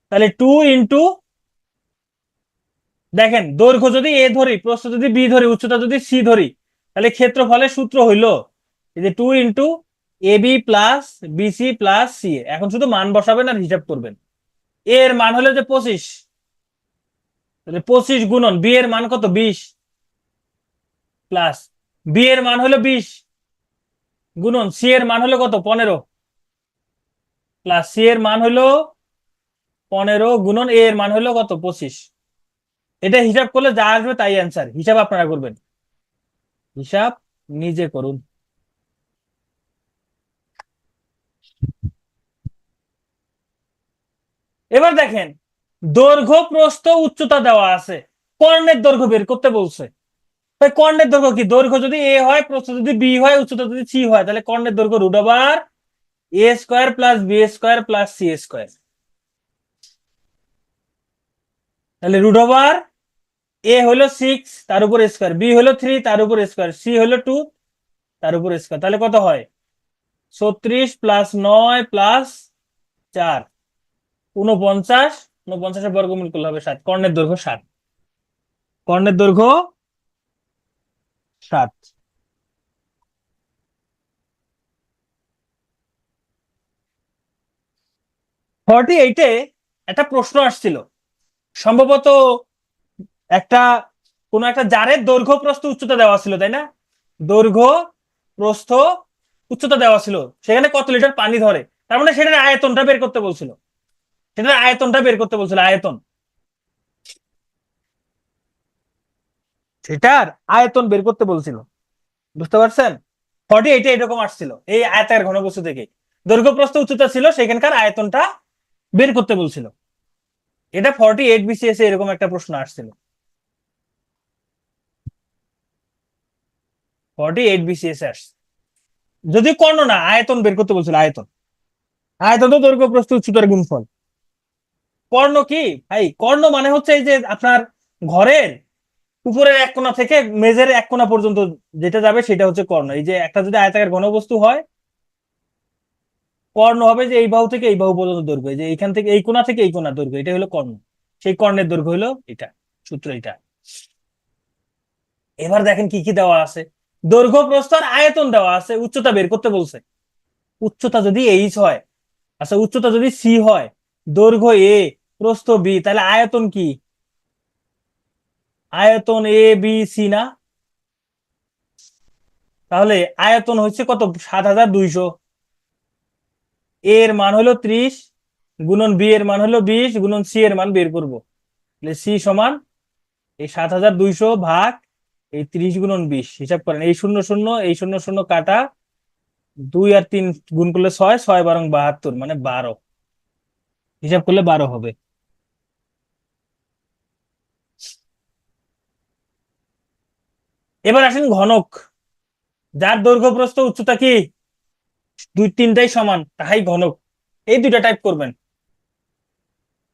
তাহলে 2 × দেখেন দৈর্ঘ্য যদি এ ধরি, প্রস্থ যদি বি ধরি, উচ্চতা যদি সি ধরি, তাহলে ক্ষেত্রফলের সূত্র হইল এই যে 2 × AB + BC + CA। এখন শুধু মান বসাবেন আর হিসাব করবেন। এ এর মান হলো যে 25, তাহলে 25 গুণন বি এর মান কত, 20, প্লাস বি এর মান হলো 20 গুণন সি এর মান হলো কত, 15, প্লাস সি এর মান হলো 15 গুণন এ এর মান হলো কত, 25। এটা হিসাব করলে যা আসবে তাই অ্যান্সার। হিসাব আপনারা করবেন, হিসাব নিজে করুন। এবার দেখেন দৈর্ঘ্য প্রস্থ উচ্চতা দেওয়া আছে, কর্ণের দৈর্ঘ্য বের করতে বলছে। তাই কর্ণের দৈর্ঘ্য কি? দৈর্ঘ্য যদি এ হয়, প্রস্থ যদি বি হয়, উচ্চতা যদি সি হয়, তাহলে কর্ণের দৈর্ঘ্য √A² + B² + C²। তাহলে √A হলো 6 তার উপর স্কোয়ার, বি হলো 3 তার উপর স্কোয়ার, সি হলো 2 তার উপর স্কোয়ার। তাহলে কত হয়? 36 + 9 + 4, 49। 49-এর বর্গমূল করলে হবে 7। কর্ণের দৈর্ঘ্য 7, কর্ণের দৈর্ঘ্য 7। 48-এ একটা প্রশ্ন আসছিল, সম্ভবত একটা কোন একটা জারের দৈর্ঘ্য প্রস্থ উচ্চতা দেওয়া ছিল, তাই না? দৈর্ঘ্য প্রস্থ উচ্চতা দেওয়া ছিল, সেখানে কত লিটার পানি ধরে, তার মানে সেটার আয়তনটা বের করতে বলছিল, সেটার আয়তনটা বের করতে বলছিল, আয়তন, সেটার আয়তন বের করতে বলছিল। বুঝতে পারছেন? 48-এ এরকম আসছিল, এই আয়তাকার ঘনবস্তু থেকে দৈর্ঘ্য প্রস্থ উচ্চতা ছিল, সেখানকার আয়তনটা বের করতে বলছিল। এটা 48 BCS এ এরকম একটা প্রশ্ন আসছিল। 48 BCS এ আসছে, যদি কর্ণ না, আয়তন বের করতে বলছিল, আয়তন। আয়তন তো দৈর্ঘ্য প্রস্থ উচ্চতার গুণফল। কর্ণ কি ভাই? কর্ণ মানে হচ্ছে এই যে আপনার ঘরের উপরের এক কোণা থেকে মেঝের এক কোণা পর্যন্ত যেটা যাবে সেটা হচ্ছে কর্ণ। এই যে একটা যদি আয়তাকার ঘনবস্তু হয়, কর্ণ হবে যে এই বাহু থেকে এই বাহু পর্যন্ত দৈর্ঘ্য, এই যে এইখান থেকে এই কোণা থেকে এই কোণার দৈর্ঘ্য, এটা হলো কর্ণ। সেই কর্ণের দৈর্ঘ্য হলো এটা, সূত্র এটা। এবার দেখেন কি কি দেওয়া আছে, দৈর্ঘ্য প্রস্থ আর আয়তন দেওয়া আছে, উচ্চতা বের করতে বলছে। উচ্চতা যদি এইচ হয়, আচ্ছা উচ্চতা যদি সি হয়, দৈর্ঘ্য এ, প্রস্থ বি, তাহলে আয়তন কি? আয়তন এ বি সি না? তাহলে আয়তন হচ্ছে কত? 7200। এর মান হলো 30, গুণন বি এর মান হলো 20, গুণন সি এর মান বের করবো। তাহলে সি সমান এই 7200 ভাগ এই 30 × 20, হিসাব করেন, এই 0 0 এই 0 0 কাটা, 2 আর 3 গুণ করলে 6, 6 বারং 72, মানে 12। হিসাব করলে 12 হবে। এবার আসেন ঘনক, যার দৈর্ঘ্য প্রস্থ উচ্চতা কি দুই তিনটাই সমান, তাহাই ঘনক। এই দুইটা টাইপ করবেন।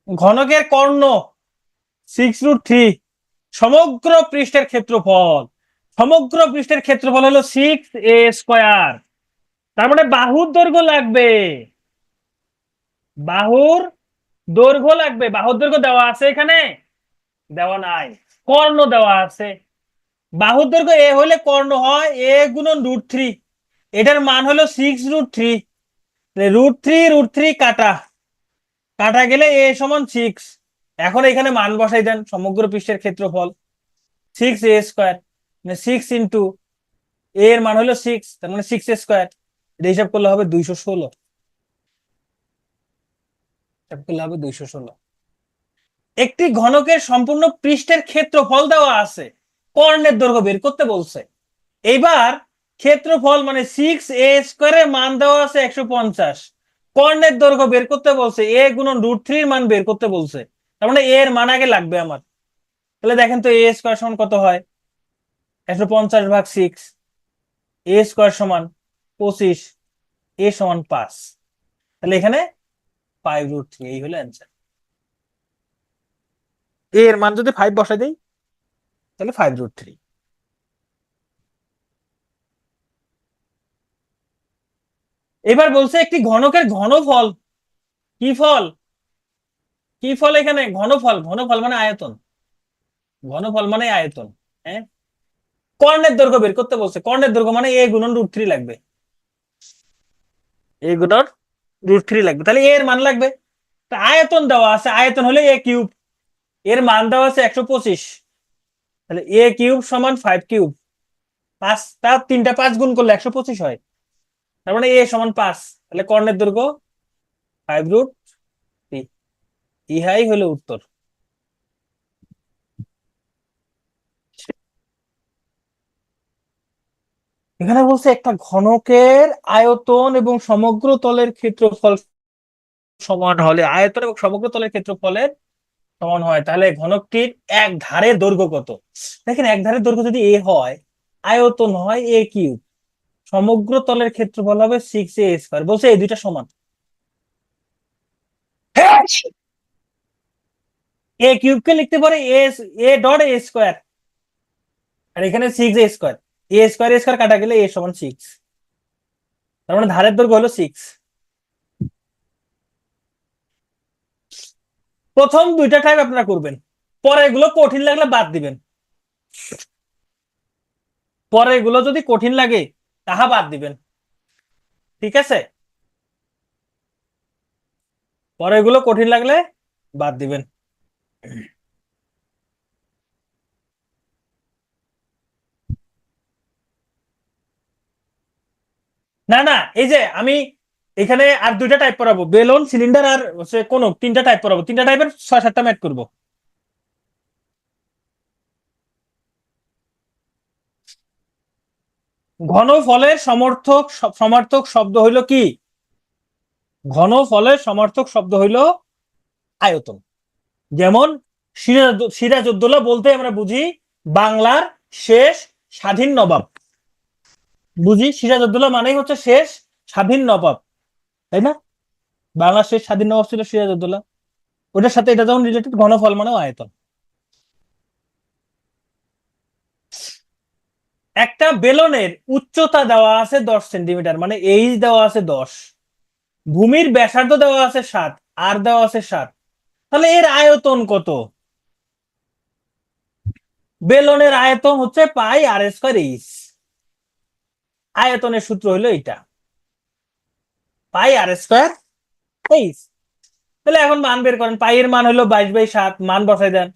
ঘনকের কর্ণ 6√3, সমগ্র পৃষ্ঠের ক্ষেত্রফল, সমগ্র পৃষ্ঠের ক্ষেত্রফল হলো 6a²। তার মানে বাহুর দৈর্ঘ্য লাগবে, বাহুর দৈর্ঘ্য লাগবে। বাহুর দৈর্ঘ্য দেওয়া আছে এখানে? দেওয়া নাই। কর্ণ দেওয়া আছে। বাহুর দৈর্ঘ্য এ হলে কর্ণ হয় এ গুণন √3, এটার মান হলো 6√3। √3 কাটা, কাটা গেলে এ সমান 6। এখন এখানে মান বসাই দেন, সমগ্র পৃষ্ঠের ক্ষেত্রফল 6a², মানে 6 ইন্টু এ এর মান হলো 6, তার মানে 6a²। এটা হিসাব করলে হবে 216, হিসাব করলে হবে 216। একটি ঘনকের সম্পূর্ণ পৃষ্ঠের ক্ষেত্রফল দেওয়া আছে, কর্ণের দৈর্ঘ্য বের করতে বলছে। এইবার ক্ষেত্রফল মানে 6a² এর মান দেওয়া আছে 150, কর্ণের দৈর্ঘ্য বের করতে বলছে, এ গুণন √3 মান বের করতে বলছে। তার মানে এর মান আগে লাগবে আমার। তাহলে দেখেন তো a² সমান কত হয়? 150 ভাগ 6, a² সমান 25, এ সমান 5। তাহলে এখানে 5√3, এই হলো অ্যান্সার। এর মান যদি 5 বসাই দেই, তাহলে 5√3। এবার বলছে একটি ঘনকের ঘনফল, কি ফল? কি ফল এখানে? ঘনফল। ঘনফল মানে আয়তন, ঘনফল মানে আয়তন। হ্যাঁ, কর্ণের দৈর্ঘ্য বের করতে বলছে। কর্ণের দৈর্ঘ্য মানে এ গুণন √3 লাগবে, এ গুণন √3 লাগবে, তাহলে এর মান লাগবে। তা আয়তন দেওয়া আছে, আয়তন হলে a³, এর মান দেওয়া আছে 125, তাহলে a³ সমান 5³ 5, তার 3টা 5 গুণ করলে 125 হয়, তার মানে এ সমান 5। তাহলে কর্ণের দৈর্ঘ্য 5√3, ইহাই হলো উত্তর। এখানে বলছে একটা ঘনকের আয়তন এবং সমগ্র তলের ক্ষেত্রফল সমান হলে, আয়তন এবং সমগ্র তলের ক্ষেত্রফলের সমান হয়, তাহলে ঘনকটির এক ধারের দৈর্ঘ্য কত? দেখেন, এক ধারের দৈর্ঘ্য যদি এ হয়, আয়তন হয় a³, সমগ্র তলের ক্ষেত্রফল হবে 6a²। বলছে এই দুইটা সমান, a³ কে লিখতে পারে a.a², আর এখানে 6a², a² কাটা গেলে a সমান 6, তার মানে ধারের দৈর্ঘ্য হলো 6। প্রথম দুইটা টাইপ আপনারা করবেন, পরে এগুলো কঠিন লাগলে বাদ দিবেন, পরে এগুলো যদি কঠিন লাগে তাহা বাদ দিবেন, ঠিক আছে? পরে এগুলো কঠিন লাগলে বাদ দিবেন। না না, এই যে আমি এখানে আর দুইটা টাইপ পড়াবো, বেলুন, সিলিন্ডার আর হচ্ছে কোন তিনটা টাইপ পড়াবো, তিনটা টাইপের 6-7টা ম্যাথ করবো। ঘনফলের সমার্থক শব্দ হইলো কি? ঘনফলের সমার্থক শব্দ হইলো আয়তন। যেমন সিরাজউদ্দৌলা বলতে আমরা বুঝি বাংলার শেষ স্বাধীন নবাব, বুঝি সিরাজউদ্দৌলা মানেই হচ্ছে শেষ স্বাধীন নবাব, তাই না? বাংলার শেষ স্বাধীন নবাব ছিল সিরাজউদ্দৌলা, ওটার সাথে এটা যেমন রিলেটেড, ঘনফল মানেও আয়তন। একটা বেলনের উচ্চতা দেওয়া আছে 10 সেন্টিমিটার, মানে এইচ দেওয়া আছে 10, ভূমির ব্যাসার্ধ দেওয়া আছে 7, আর দেওয়া আছে 7, তাহলে এর আয়তন কত? বেলনের আয়তন হচ্ছে পাই আর স্কয়ার এইচ। আয়তনের সূত্র হলো এটা, পাই আর স্কয়ার এইচ। তাহলে এখন মান বের করেন, পাই এর মান হলো 22/7, মান বসাই দেন।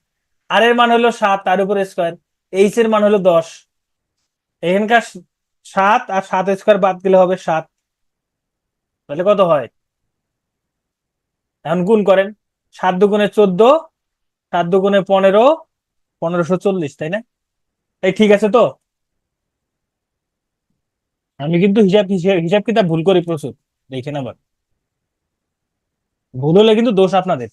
আর এর মান হলো 7, তার উপর স্কয়ার। এইচ এর মান হলো 10, এখানকার 7 আর 7 স্কয়ার বাদ দিলে হবে 7, তাহলে কত হয়? এখন গুণ করেন, 7 দুগুণে 14, 7 দুগুণে 15, 1540, তাই না? এই ঠিক আছে তো? আমি কিন্তু হিসাব হিসাব হিসাব কিতাব ভুল করি প্রচুর, দেখেন আবার, ভুল হলে কিন্তু দোষ আপনাদের।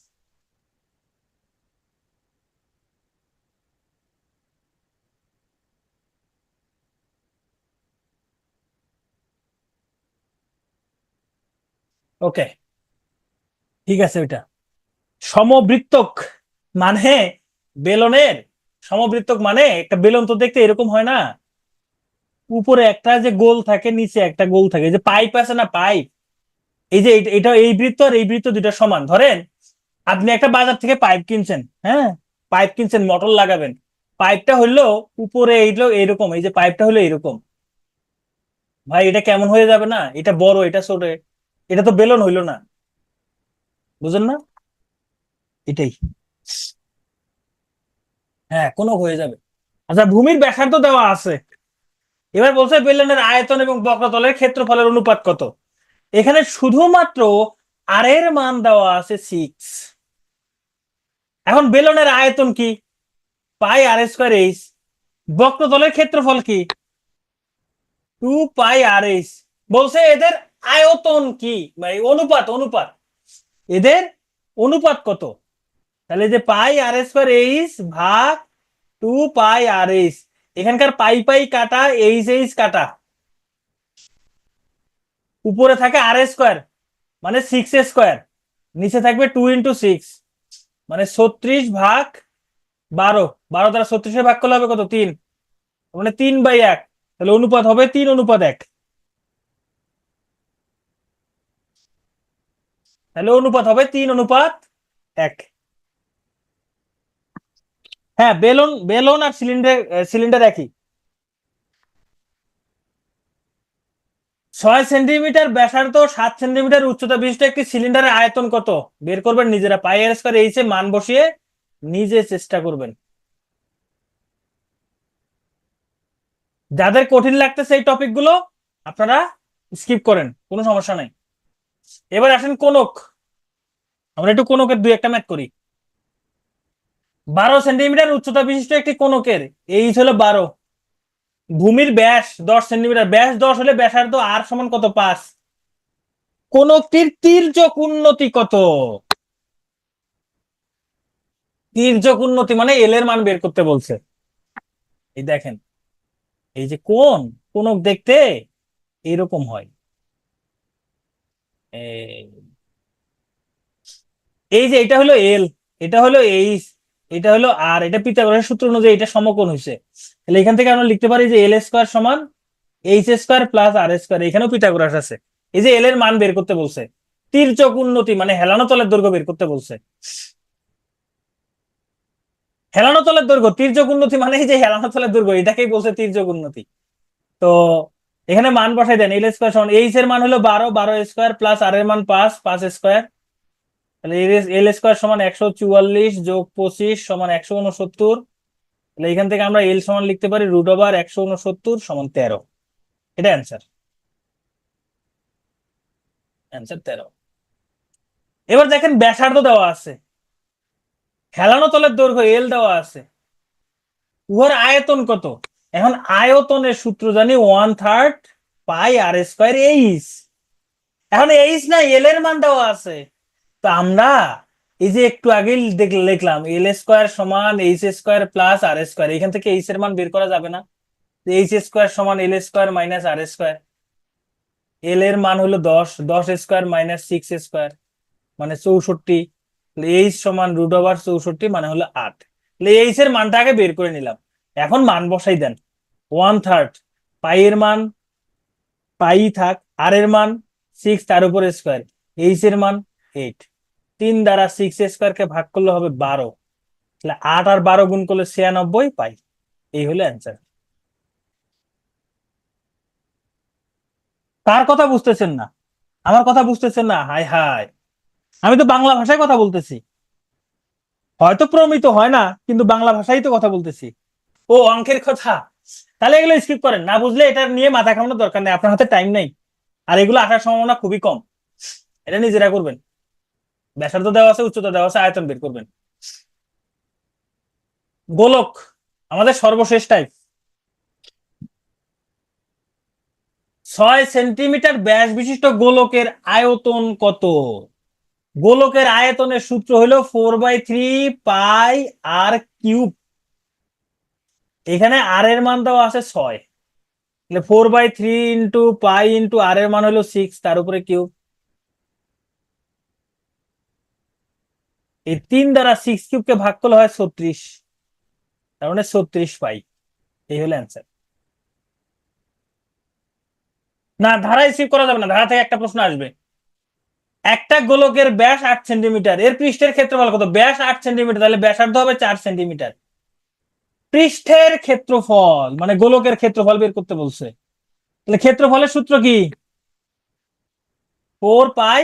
ওকে, ঠিক আছে। ওইটা সমবৃত্তক মানে, বেলনের সমবৃত্তক মানে একটা বেলন তো দেখতে এরকম হয় না, উপরে একটা যে গোল থাকে, নিচে একটা গোল থাকে, যে পাইপ আছে না, পাইপ। এই যে এটা এই বৃত্ত আর এই বৃত্ত দুটা সমান। ধরেন আপনি একটা বাজার থেকে পাইপ কিনছেন, হ্যাঁ, পাইপ কিনছেন, মোটর লাগাবেন, পাইপটা হইলো উপরে এইগুলো এইরকম, এই যে পাইপটা হলো এরকম। ভাই এটা কেমন হয়ে যাবে না, এটা বড় এটা ছোট, এটা তো বেলন হইলো না, বুঝেন না? এটাই, হ্যাঁ কোনো হয়ে যাবে। আচ্ছা, ভূমির ব্যাসার্ধ দেওয়া আছে, এবার বলছে বেলনের আয়তন এবং বক্রতলের ক্ষেত্রফলের অনুপাত কত। এখানে শুধুমাত্র আর এর মান দেওয়া আছে 6। এখন বেলনের আয়তন কি? পাই আর স্কয়ার এইচ। বক্রতলের ক্ষেত্রফল কি? 2 পাই আর এইচ। বলছে এদের আয়তন কি, মানে অনুপাত, অনুপাত, এদের অনুপাত কত? তাহলে যে পাই আর স্কয়ার এইচ ভাগ 2 পাই আর এইচ, এখানকার পাই পাই কাটা, এইচ এইচ কাটা, উপরে থাকে আর স্কয়ার মানে 6 স্কয়ার, নিচে থাকবে 2 × 6 মানে 36/12। 12 দ্বারা 36 ভাগ করলে হবে কত? 3, মানে 3/1। তাহলে অনুপাত হবে 3:1। তাহলে অনুপাত হবে 3:1। হ্যাঁ, বেলুন বেলুন আর সিলিন্ডার, সিলিন্ডার একই। 6 সেন্টিমিটার ব্যাসার্ধ, 7 সেন্টিমিটার উচ্চতা বিশিষ্ট একটি সিলিন্ডারের আয়তন কত বের করবেন নিজেরা, পাই আর স্কয়ার এইচ এ মান বসিয়ে নিজে চেষ্টা করবেন। যাদের কঠিন লাগতেছে এই টপিক গুলো, আপনারা স্কিপ করেন, কোনো সমস্যা নাই। এবার আসেন কোনক, আমরা একটু কোনকের দুই একটা ম্যাথ করি। 12 সেন্টিমিটার উচ্চতা বিশিষ্ট একটি কোনকের এইচ হলো 12, ভূমির ব্যাস 10 সেন্টিমিটার, ব্যাস 10 হলে ব্যাসার্ধ আর সমান কত? 5। কোনকটির তির্যক উন্নতি কত? তির্যক উন্নতি মানে এল এর মান বের করতে বলছে। এই দেখেন, এই যে কোনক দেখতে এরকম হয়, এই যে এটা হলো এল, এটা হলো এইচ, এটা হলো আর, এটা পিথাগোরাসের সূত্র অনুযায়ী এটা সমকোণ হয়েছে। তাহলে এখান থেকে আমরা লিখতে পারি যে এল স্কয়ার সমান এইচ স্কয়ার প্লাস আর স্কয়ার, এখানেও পিথাগোরাস আছে। এই যে এল এর মান বের করতে বলছে, তির্যক উন্নতি মানে হেলানো তলের দৈর্ঘ্য বের করতে বলছে। হেলানো তলের দৈর্ঘ্য, তির্যক উন্নতি মানে এই যে হেলানো তলের দৈর্ঘ্য, এটাকেই বলছে তির্যক উন্নতি। তো এখানে মান বসাই দেন, এল স্কয়ার সমান এইচ এর মান হলো 12, 12 স্কয়ার প্লাস আর এর মান 5, 5 স্কয়ার, তাহলে এল স্কোয়ার সমান 144 যোগ 25 সমান 169। তাহলে এখান থেকে আমরা এল সমান লিখতে পারি √ওভার 169 সমান 13। এটা অ্যান্সার, অ্যান্সার 13। এবার দেখেন ব্যাসার্ধ দেওয়া আছে, হেলানো তলের দৈর্ঘ্য এল দেওয়া আছে, উহার আয়তন কত? এখন আয়তনের সূত্র জানি 1/3 পাই আর স্কোয়ার এইচ। এখন এইচ না এল এর মান দেওয়া আছে, তো আমরা এই যে একটু আগে লিখলাম এল স্কোয়ার সমান এইচ স্কোয়ার প্লাস আর স্কোয়ার, এখান থেকে এইচ এর মান বের করা যাবে না? এইচ স্কোয়ার সমান এল স্কোয়ার মাইনাস আর স্কোয়ার, এল এর মান হলো 10, 10 স্কোয়ার মাইনাস 6 স্কোয়ার মানে 64। এইচ সমান √ওভার 64 মানে হলো 8। এইচ এর মানটা আগে বের করে নিলাম, এখন মান বসাই দেন। 1/3 পাই এর মান পাই থাক, আর এর মান 6 তার উপর স্কোয়ার, এইচ এর মান 8। 3 দ্বারা 6 স্কোয়ার কে ভাগ করলে হবে 12, তাহলে 8 আর 12 গুণ করলে 96 পাই। এই হলো অ্যান্সার। কার কথা বুঝতেছেন না? আমার কথা বুঝতেছেন না? হাই হাই, আমি তো বাংলা ভাষায় কথা বলতেছি, হয়তো প্রমিত হয় না কিন্তু বাংলা ভাষায় তো কথা বলতেছি। ও অঙ্কের কথা, তাহলে এগুলো স্কিপ করেন, না বুঝলে এটা নিয়ে মাথা ঘামানোর দরকার নেই, আপনার হাতে টাইম নেই, আর এগুলো আসার সম্ভাবনা খুবই কম। এটা নিজেরা করবেন, ব্যাসার্ধ দেওয়া আছে, উচ্চতা দেওয়া আছে, আয়তন বের করবেন। গোলক আমাদের সর্বশেষ টাইপ। 6 সেন্টিমিটার ব্যাস বিশিষ্ট গোলকের আয়তন কত? গোলকের আয়তনের সূত্র হলো 4/3 পাই আর কিউব। এখানে আর এর মান দেওয়া আছে 6, তাহলে 4/3 ইন্টু পাই ইন্টু আর এর মান হলো 6 তার উপরে কিউব। এই 3 দ্বারা 6 কিউবকে ভাগ করলে হয় 36, তার মানে 36 পাই। এই হলো অ্যান্সার। না, ধারায় স্কিপ করা যাবে না, ধারা থেকে একটা প্রশ্ন আসবে। একটা গোলকের ব্যাস 8 সেন্টিমিটার, এর পৃষ্ঠের ক্ষেত্রফল কত? ব্যাস 8 সেন্টিমিটার, তাহলে ব্যাসার্ধ হবে 4 সেন্টিমিটার। পৃষ্ঠের ক্ষেত্রফল মানে গোলকের ক্ষেত্রফল বের করতে বলছে, তাহলে ক্ষেত্রফলের সূত্র কি? 4 পাই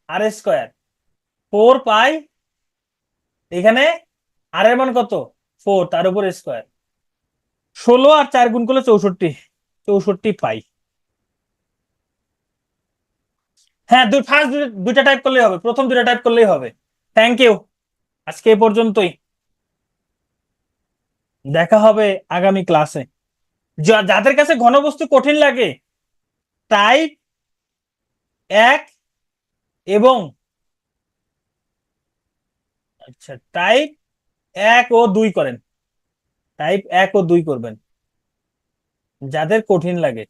আর স্কোয়ার, 4 পাই, এখানে আর এর মান কত? 4 তার উপর স্কোয়ার, 16 আর 4 গুণ করলে 64, 64 পাই। হ্যাঁ, ফার্স্ট দুইটা টাইপ করলেই হবে, প্রথম দুইটা টাইপ করলেই হবে। থ্যাংক ইউ, আজকে এই পর্যন্তই। দেখা হবে আগামী ক্লাসে। যাদের কাছে ঘনবস্তু কঠিন লাগে টাইপ 1 এবং আচ্ছা টাইপ 1 ও 2 করেন, টাইপ 1 ও 2 করবেন যাদের কঠিন লাগে।